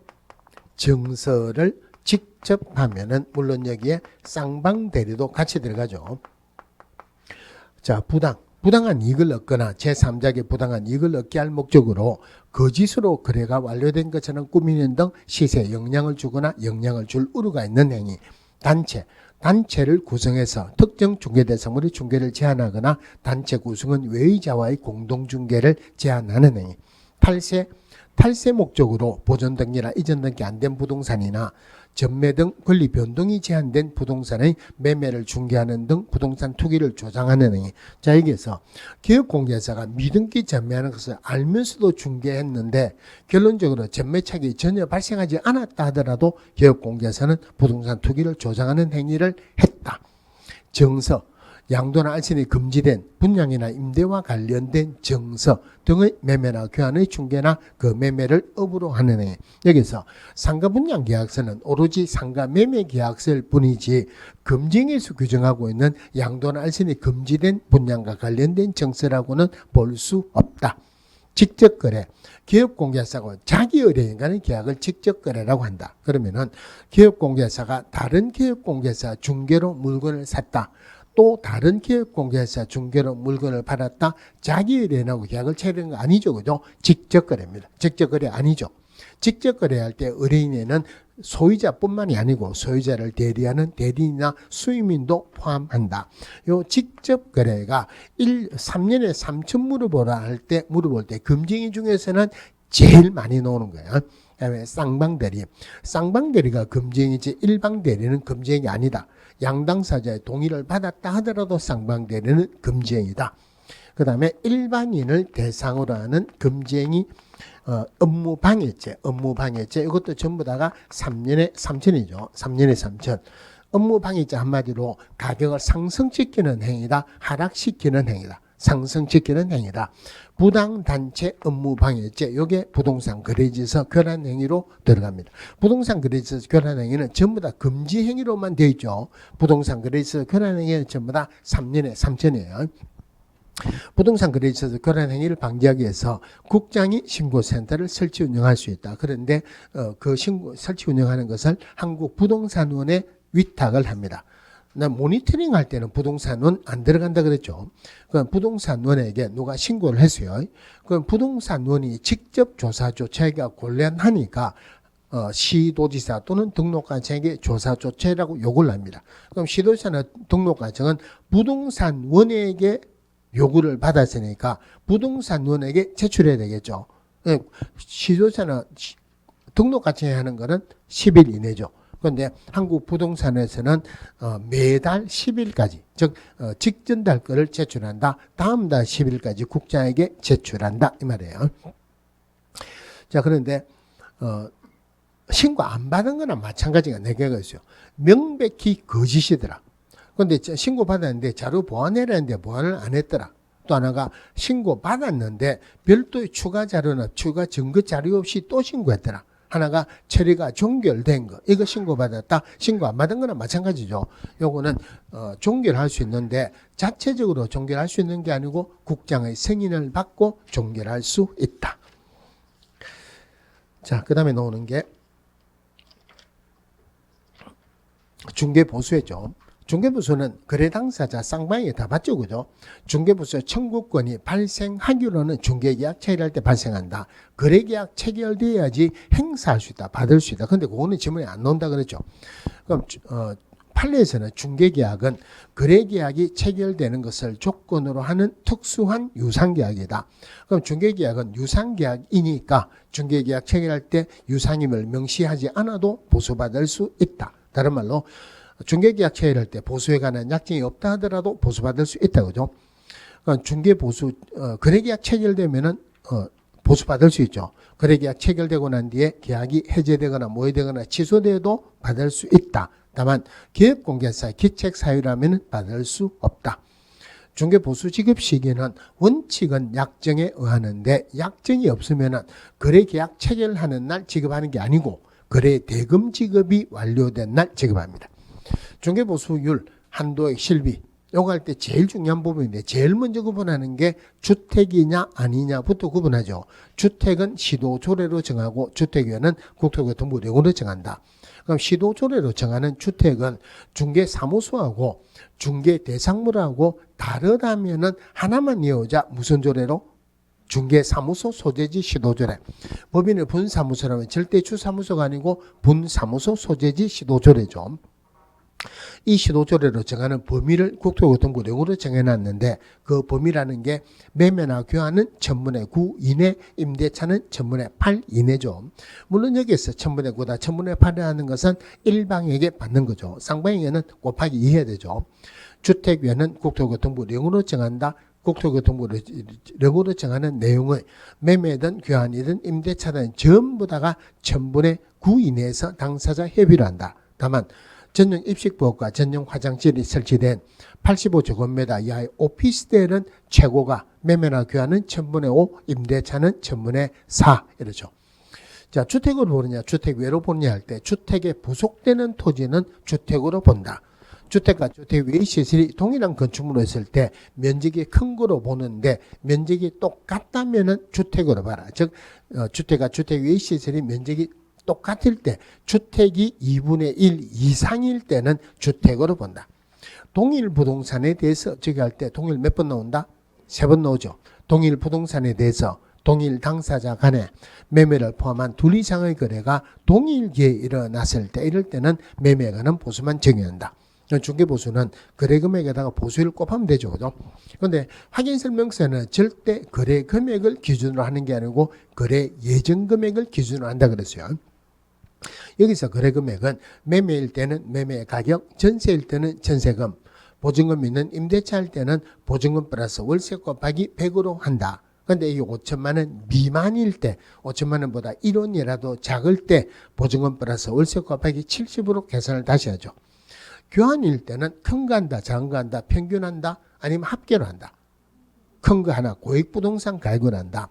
증서를 직접 하면은 물론 여기에 쌍방대리도 같이 들어가죠. 자, 부당한 이익을 얻거나 제3자에게 부당한 이익을 얻게 할 목적으로 거짓으로 거래가 완료된 것처럼 꾸미는 등 시세에 영향을 주거나 영향을 줄 우려가 있는 행위. 단체를 구성해서 특정 중개대상물의 중개를 제한하거나 단체 구성은 외의자와의 공동중개를 제한하는 행위. 탈세 목적으로 보존 등기나 이전 등기 안 된 부동산이나 전매 등 권리 변동이 제한된 부동산의 매매를 중개하는 등 부동산 투기를 조장하는 행위. 자, 여기에서 기업공개사가 미등기 전매하는 것을 알면서도 중개했는데 결론적으로 전매차익이 전혀 발생하지 않았다 하더라도 기업공개사는 부동산 투기를 조장하는 행위를 했다. 양도나 알선이 금지된 분양이나 임대와 관련된 정서 등의 매매나 교환의 중개나 그 매매를 업으로 하는 행위. 여기서 상가 분양 계약서는 오로지 상가 매매 계약서일 뿐이지 금지행위에서 규정하고 있는 양도나 알선이 금지된 분양과 관련된 정서라고는 볼 수 없다. 직접 거래, 기업공개사고 자기 의뢰인 간의 계약을 직접 거래라고 한다. 그러면은 기업공개사가 다른 기업공개사 중개로 물건을 샀다. 또 다른 기업공개사 중개로 물건을 팔았다. 자기 의뢰인하고 계약을 체결한 거 아니죠, 그죠? 직접 거래입니다. 직접 거래 아니죠. 직접 거래할 때 의뢰인에는 소유자뿐만이 아니고 소유자를 대리하는 대리인이나 수임인도 포함한다. 요 직접 거래가 3년에 3천 물어볼 때 금지행위 중에서는 제일 많이 나오는 거예요. 그다음에 쌍방대리가 금지행위지 일방대리는 금지행위 아니다. 양당사자의 동의를 받았다 하더라도 쌍방대리는 금지행위다. 그 다음에 일반인을 대상으로 하는 금지행위 업무방해죄 이것도 전부 다가 3년에 3천이죠. 3년에 3천. 업무방해죄 한마디로 가격을 상승시키는 행위다. 하락시키는 행위다. 상승시키는 행위다. 부당단체 업무방해죄 이게 부동산 거래지에서 결한 행위로 들어갑니다. 부동산 거래지에서 결한 행위는 전부 다 금지 행위로만 되어 있죠. 부동산 거래지에서 결한 행위는 전부 다 3년에 3천이에요. 부동산 거래에 있어서 결한 행위를 방지하기 위해서 국장이 신고센터를 설치 운영할 수 있다. 그런데 그 설치 운영하는 것을 한국부동산원에 위탁을 합니다. 모니터링 할 때는 부동산원 안 들어간다 그랬죠. 그럼 부동산원에게 누가 신고를 했어요. 그럼 부동산원이 직접 조사조차가 곤란하니까 시도지사 또는 등록관청에게 조사조차라고 요구를 합니다. 그럼 시도지사나 등록관청은 부동산원에게 요구를 받았으니까 부동산원에게 제출해야 되겠죠. 시도지사는 등록관청에 하는 거는 10일 이내죠. 그런데 한국부동산에서는 매달 10일까지 즉 직전 달 거를 제출한다. 다음 달 10일까지 국장에게 제출한다 이 말이에요. 자, 그런데 신고 안 받은 거나 마찬가지가 4개가 있어요. 명백히 거짓이더라. 그런데 신고 받았는데 자료 보완해라는데 보완을 안 했더라. 또 하나가 신고 받았는데 별도의 추가 자료나 추가 증거 자료 없이 또 신고했더라. 하나가 처리가 종결된 거, 이거 신고받았다. 신고 안 받은 거나 마찬가지죠. 요거는 종결할 수 있는데 자체적으로 종결할 수 있는 게 아니고 국장의 승인을 받고 종결할 수 있다. 자, 그 다음에 나오는 게 중개보수였죠. 중개보수는 거래 당사자 쌍방에게 다 받죠, 그죠? 중개보수의 청구권이 발생하기로는 중개계약 체결할 때 발생한다. 거래계약 체결돼야지 행사할 수 있다, 받을 수 있다. 근데 그거는 지문에 안 나온다 그랬죠. 그럼 판례에서는 중개계약은 거래계약이 체결되는 것을 조건으로 하는 특수한 유상계약이다. 그럼 중개계약은 유상계약이니까 중개계약 체결할 때 유상임을 명시하지 않아도 보수받을 수 있다. 다른 말로 중개계약 체결할 때 보수에 관한 약정이 없다 하더라도 보수받을 수 있다, 그죠? 그러니까 중개보수 거래계약 체결되면은 보수받을 수 있죠. 거래계약 체결되고 난 뒤에 계약이 해제되거나 모의되거나 취소돼도 받을 수 있다. 다만 기업공개사 기책사유라면 받을 수 없다. 중개보수 지급 시기는 원칙은 약정에 의하는데 약정이 없으면은 거래계약 체결하는 날 지급하는 게 아니고 거래 대금 지급이 완료된 날 지급합니다. 중개보수율, 한도액, 실비 요거 할 때 제일 중요한 부분인데 제일 먼저 구분하는 게 주택이냐 아니냐부터 구분하죠. 주택은 시도조례로 정하고 주택위원은 국토교통부령으로 정한다. 그럼 시도조례로 정하는 주택은 중개사무소하고 중개대상물하고 다르다면은 하나만 이어오자 무슨 조례로? 중개사무소 소재지 시도조례. 법인을 분사무소라면 절대 주사무소가 아니고 분사무소 소재지 시도조례죠. 이 시도조례로 정하는 범위를 국토교통부령으로 정해놨는데 그 범위라는 게 매매나 교환은 1000분의 9 이내, 임대차는 1000분의 8 이내죠. 물론 여기에서 1000분의 9다 1000분의 8을 하는 것은 일방에게 받는 거죠. 쌍방에게는 곱하기 2 해야 되죠. 주택위원은 국토교통부령으로 정한다. 국토교통부령으로 정하는 내용의 매매든 교환이든 임대차든 전부 다가 1000분의 9 이내에서 당사자 협의를 한다. 다만 전용 입식부엌과 전용 화장실이 설치된 85제곱미터 이하의 오피스텔은 최고가 매매나 교환은 1000분의 5, 임대차는 1000분의 4 이러죠. 자, 주택으로 보느냐 주택 외로 보느냐 할 때 주택에 부속되는 토지는 주택으로 본다. 주택과 주택 외의 시설이 동일한 건축물로 했을 때 면적이 큰 거로 보는데 면적이 똑같다면은 주택으로 봐라. 즉 주택과 주택 외의 시설이 면적이 똑같을 때 주택이 2분의 1 이상일 때는 주택으로 본다. 동일 부동산에 대해서 저기할 때 동일 몇 번 나온다? 3번 나오죠. 동일 부동산에 대해서 동일 당사자 간에 매매를 포함한 둘 이상의 거래가 동일기에 일어났을 때 이럴 때는 매매에 관한 보수만 정의한다. 중개보수는 거래금액에다가 보수를 곱하면 되죠. 그죠? 그런데 확인설명서는 절대 거래 금액을 기준으로 하는 게 아니고 거래 예정 금액을 기준으로 한다 그랬어요. 여기서 거래 금액은 매매일 때는 매매 가격, 전세일 때는 전세금, 보증금 있는 임대차 할 때는 보증금 플러스 월세 곱하기 100으로 한다. 근데 이 5천만 원 미만일 때, 5천만 원보다 1원이라도 작을 때 보증금 플러스 월세 곱하기 70으로 계산을 다시 하죠. 교환일 때는 큰 거 한다, 작은 거 한다, 평균한다, 아니면 합계로 한다. 큰 거 하나 고액부동산 가액을 한다.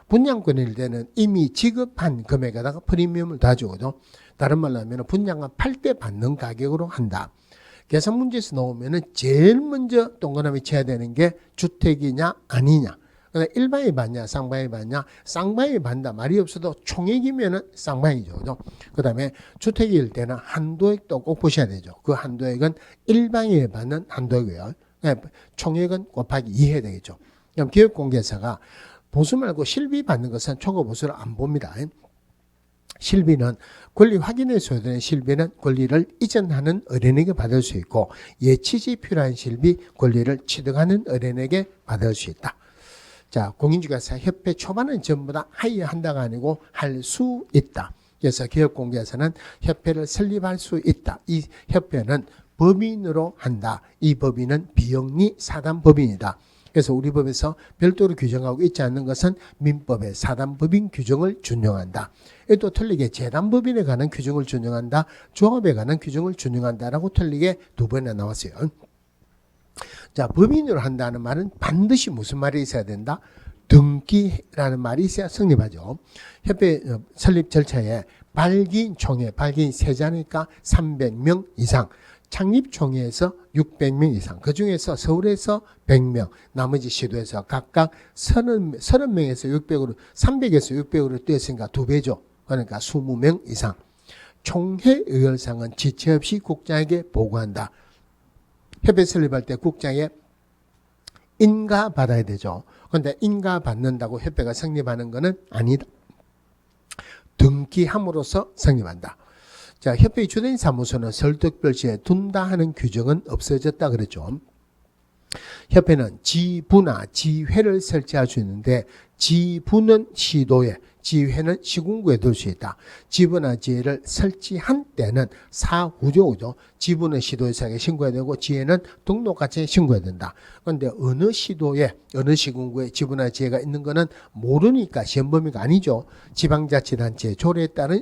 분양권일 때는 이미 지급한 금액에다가 프리미엄을 다 주거든. 다른 말로 하면 분양을 팔 때 받는 가격으로 한다. 계산 문제에서 나오면은 제일 먼저 동그라미 쳐야 되는 게 주택이냐 아니냐. 그러니까 일반이 받냐 쌍방이 받냐. 쌍방이 받는다 말이 없어도 총액이면은 쌍방이죠. 그 다음에 주택일 때는 한도액도 꼭 보셔야 되죠. 그 한도액은 일반이 받는 한도액이고요. 총액은 곱하기 2 해야 되겠죠. 그럼 기업공개사가 보수 말고 실비 받는 것은 초과 보수를 안 봅니다. 실비는 권리 확인에 소요되는 실비는 권리를 이전하는 의뢰인에게 받을 수 있고 예치지 필요한 실비 권리를 취득하는 의뢰인에게 받을 수 있다. 자, 공인중개사 협회 초반은 전부 다 하이한다가 아니고 할 수 있다. 그래서 기업공개사는 협회를 설립할 수 있다. 이 협회는 법인으로 한다. 이 법인은 비영리 사단법인이다. 그래서 우리 법에서 별도로 규정하고 있지 않는 것은 민법의 사단법인 규정을 준용한다. 또 틀리게 재단법인에 관한 규정을 준용한다. 조합에 관한 규정을 준용한다라고 틀리게 2번이나 나왔어요. 자, 법인으로 한다는 말은 반드시 무슨 말이 있어야 된다? 등기라는 말이 있어야 성립하죠. 협회 설립 절차에 발기총회, 발기 세자니까 300명 이상, 창립총회에서 600명 이상, 그 중에서 서울에서 100명, 나머지 시도에서 각각 30명에서 600으로, 300에서 600으로 뛰었으니까 2배죠. 그러니까 20명 이상. 총회 의결상은 지체 없이 국장에게 보고한다. 협회 설립할 때 국장에 인가 받아야 되죠. 그런데 인가 받는다고 협회가 성립하는 것은 아니다. 등기함으로써 성립한다. 자, 협회의 주된 사무소는 설득별시에 둔다 하는 규정은 없어졌다 그랬죠. 협회는 지부나 지회를 설치할 수 있는데 지부는 시도에, 지회는 시군구에 둘 수 있다. 지부나 지회를 설치한 때는 사후조죠. 지부는 시도에서 신고해야 되고 지회는 등록가치에 신고해야 된다. 그런데 어느 시도에 어느 시군구에 지부나 지회가 있는 것은 모르니까 시험 범위가 아니죠. 지방자치단체 조례에 따른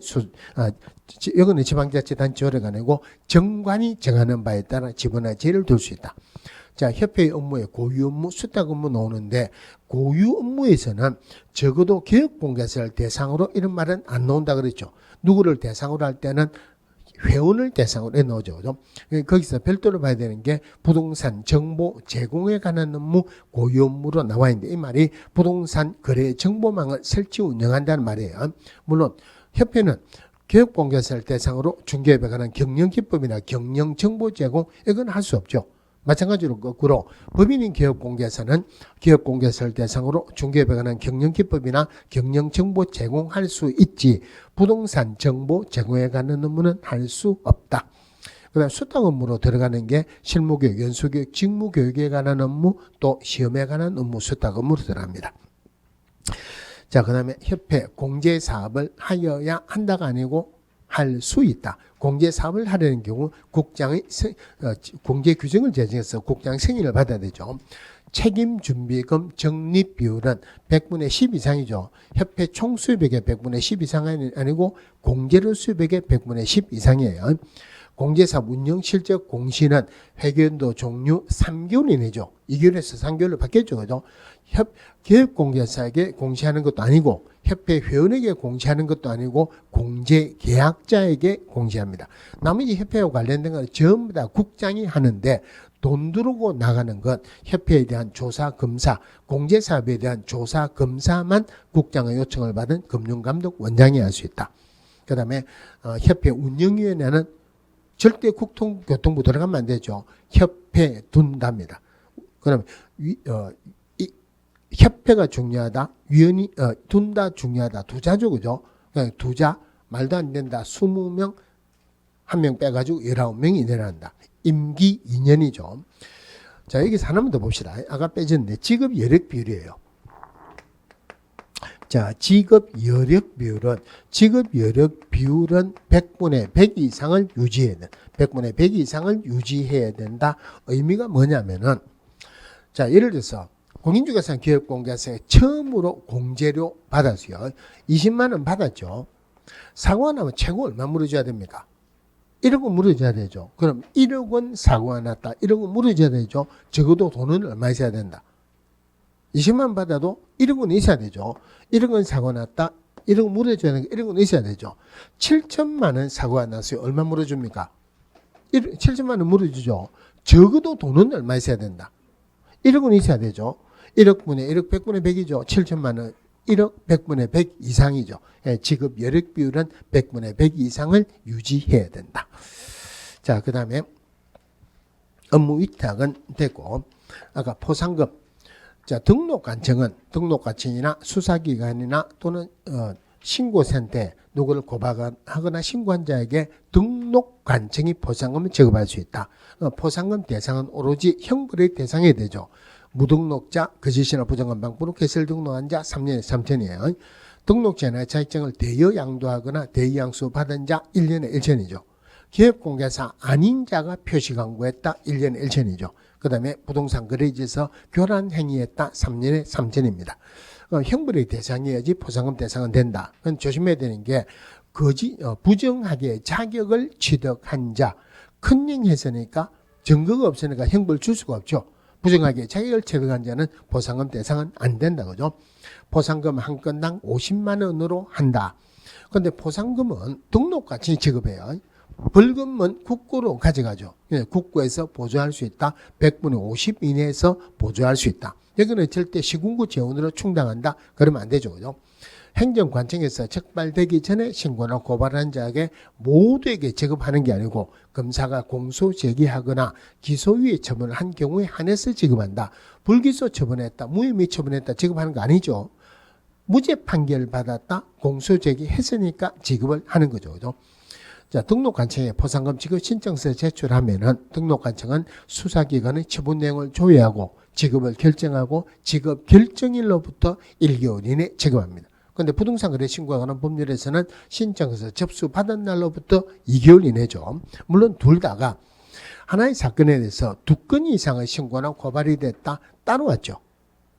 여기는 지방자치단체 조례가 아니고 정관이 정하는 바에 따라 지부나 지회를 둘 수 있다. 자, 협회의 업무에 고유 업무, 수탁 업무 나오는데 고유 업무에서는 적어도 기업공개사를 대상으로 이런 말은 안 나온다 그랬죠. 누구를 대상으로 할 때는 회원을 대상으로 해 나오죠. 거기서 별도로 봐야 되는 게 부동산 정보 제공에 관한 업무 고유 업무로 나와 있는데 이 말이 부동산 거래 정보망을 설치 운영한다는 말이에요. 물론 협회는 기업공개사를 대상으로 중개업에 관한 경영기법이나 경영정보 제공 이건 할 수 없죠. 마찬가지로 거꾸로 법인인 기업공개사는 기업공개사를 대상으로 중개업에 관한 경영기법이나 경영정보 제공할 수 있지 부동산 정보 제공에 관한 업무는 할 수 없다. 그 다음 수탁 업무로 들어가는 게 실무교육, 연수교육, 직무교육에 관한 업무 또 시험에 관한 업무 수탁 업무로 들어갑니다. 자, 그 다음에 협회 공제사업을 하여야 한다가 아니고 할 수 있다. 공제사업을 하려는 경우 국장의 공제 규정을 제정해서 국장 승인을 받아야 되죠. 책임준비금 적립비율은 100분의 10 이상이죠. 협회 총 수입액의 100분의 10 이상이 아니고 공제료 수입액의 100분의 10 이상이에요. 공제사업 운영 실적 공시는 회계연도 종료 3개월 이내죠. 2개월에서 3개월로 바뀌었죠. 그죠? 기업공개사에게 공시하는 것도 아니고 협회 회원에게 공시하는 것도 아니고 공제 계약자에게 공시합니다. 나머지 협회와 관련된 건 전부 다 국장이 하는데 돈 들고 나가는 것, 협회에 대한 조사 검사, 공제사업에 대한 조사 검사만 국장의 요청을 받은 금융감독원장이 할 수 있다. 그 다음에 협회 운영위원회는 절대 국토교통부 들어가면 안 되죠. 협회 둔답니다. 그러면 협회가 중요하다, 위원이 둔다 중요하다, 두자죠, 그죠? 두자 말도 안 된다. 20명 1명 빼가지고 19명이 내려간다. 임기 2년이죠. 자, 여기서 하나만 더 봅시다. 아까 빼졌는데 직업 여력 비율이에요. 자, 직업 여력 비율은 100분의 100 이상을 유지해야 돼. 100분의 100 이상을 유지해야 된다. 의미가 뭐냐면은, 자, 예를 들어서 공인중개사 기업공개사에 처음으로 공제료 받았어요. 20만 원 받았죠. 사고가 나면 최고 얼마 물어줘야 됩니까? 1억 원 물어줘야 되죠. 그럼 1억 원 사고가 났다. 1억 원 물어줘야 되죠. 적어도 돈은 얼마 있어야 된다. 20만 원 받아도 1억 원 있어야 되죠. 1억 원 사고 났다. 1억 원 물어줘야 되는 게 1억 원 있어야 되죠. 7천만 원 사고가 났어요. 얼마 물어줍니까? 7천만 원 물어주죠. 적어도 돈은 얼마 있어야 된다. 1억 원 있어야 되죠. 1억 분의 1억 100분의 100이죠. 7천만 원 1억 100분의 100 이상이죠. 직업 여력 비율은 100분의 100 이상을 유지해야 된다. 자, 그 다음에 업무 위탁은 됐고, 아까 포상금. 자, 등록관청이나 수사기관이나 또는 신고센터에 누구를 고발하거나 신고한 자에게 등록관청이 포상금을 지급할 수 있다. 포상금 대상은 오로지 형벌의 대상이 되죠. 무등록자, 거짓이나 부정한 방법으로 개설 등록한 자 3년에 3천이에요. 등록자나 자격증을 대여 양도하거나 대여 양수 받은 자 1년에 1천이죠. 기업공개사 아닌 자가 표시 광고했다 1년에 1천이죠. 그 다음에 부동산 거래지에서 교란 행위했다 3년에 3천입니다. 형벌의 대상이어야지 포상금 대상은 된다. 그건 조심해야 되는 게 부정하게 자격을 취득한 자, 큰령 했으니까 증거가 없으니까 형벌 줄 수가 없죠. 부정하게 자격을 취득한 자는 포상금 대상은 안 된다. 그죠? 포상금 한 건당 50만 원으로 한다. 그런데 포상금은 등록같이 지급해요. 벌금은 국고로 가져가죠. 국고에서 보조할 수 있다. 100분의 50 이내에서 보조할 수 있다. 여기는 절대 시군구 재원으로 충당한다. 그러면 안 되죠. 그죠? 행정관청에서 적발되기 전에 신고나 고발한 자에게 모두에게 지급하는 게 아니고 검사가 공소 제기하거나 기소유예 처분을 한 경우에 한해서 지급한다. 불기소 처분했다. 무혐의 처분했다. 지급하는 거 아니죠. 무죄 판결 받았다. 공소 제기했으니까 지급을 하는 거죠. 그죠? 자, 등록관청에 포상금 지급 신청서 제출하면은 등록관청은 수사기관의 처분 내용을 조회하고 지급을 결정하고 지급 결정일로부터 1개월 이내 지급합니다. 그런데 부동산 거래 신고에 관한 법률에서는 신청서 접수받은 날로부터 2개월 이내죠. 물론 둘 다가 하나의 사건에 대해서 2건 이상의 신고나 고발이 됐다 따로왔죠.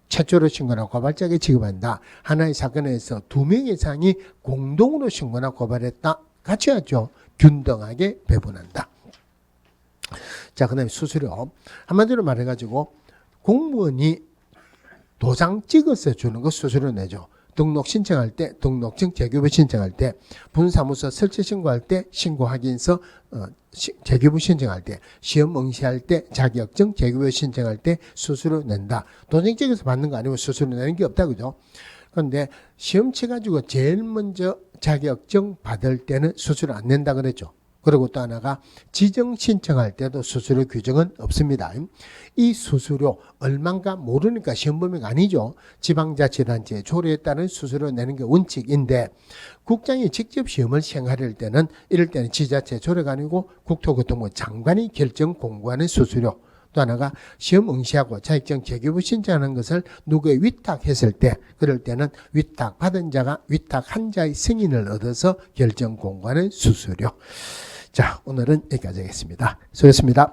최초로 신고나 고발자에게 지급한다. 하나의 사건에 대해서 2명 이상이 공동으로 신고나 고발했다. 같이 하죠. 균등하게 배분한다. 자, 그 다음에 수수료. 한마디로 말해가지고 공무원이 도장 찍어서 주는 거 수수료 내죠. 등록 신청할 때, 등록증 재교부 신청할 때, 분사무소 설치 신고할 때, 신고 확인서 재교부 신청할 때, 시험 응시할 때, 자격증 재교부 신청할 때 수수료 낸다. 도장 찍어서 받는 거 아니고 수수료 내는 게 없다. 그죠? 그런데 시험 쳐가지고 제일 먼저 자격증 받을 때는 수수료 안 낸다 그랬죠. 그리고 또 하나가 지정 신청할 때도 수수료 규정은 없습니다. 이 수수료 얼마인가 모르니까 시험 범위가 아니죠. 지방자치단체의 조례에 따른 수수료 내는 게 원칙인데 국장이 직접 시험을 시행할 때는 이럴 때는 지자체 조례가 아니고 국토교통부 장관이 결정 공고하는 수수료. 또 하나가 시험 응시하고 자격증 재교부 신청하는 것을 누구에 위탁했을 때 그럴 때는 위탁받은 자가 위탁한 자의 승인을 얻어서 결정 공고하는 수수료. 자, 오늘은 여기까지 하겠습니다. 수고했습니다.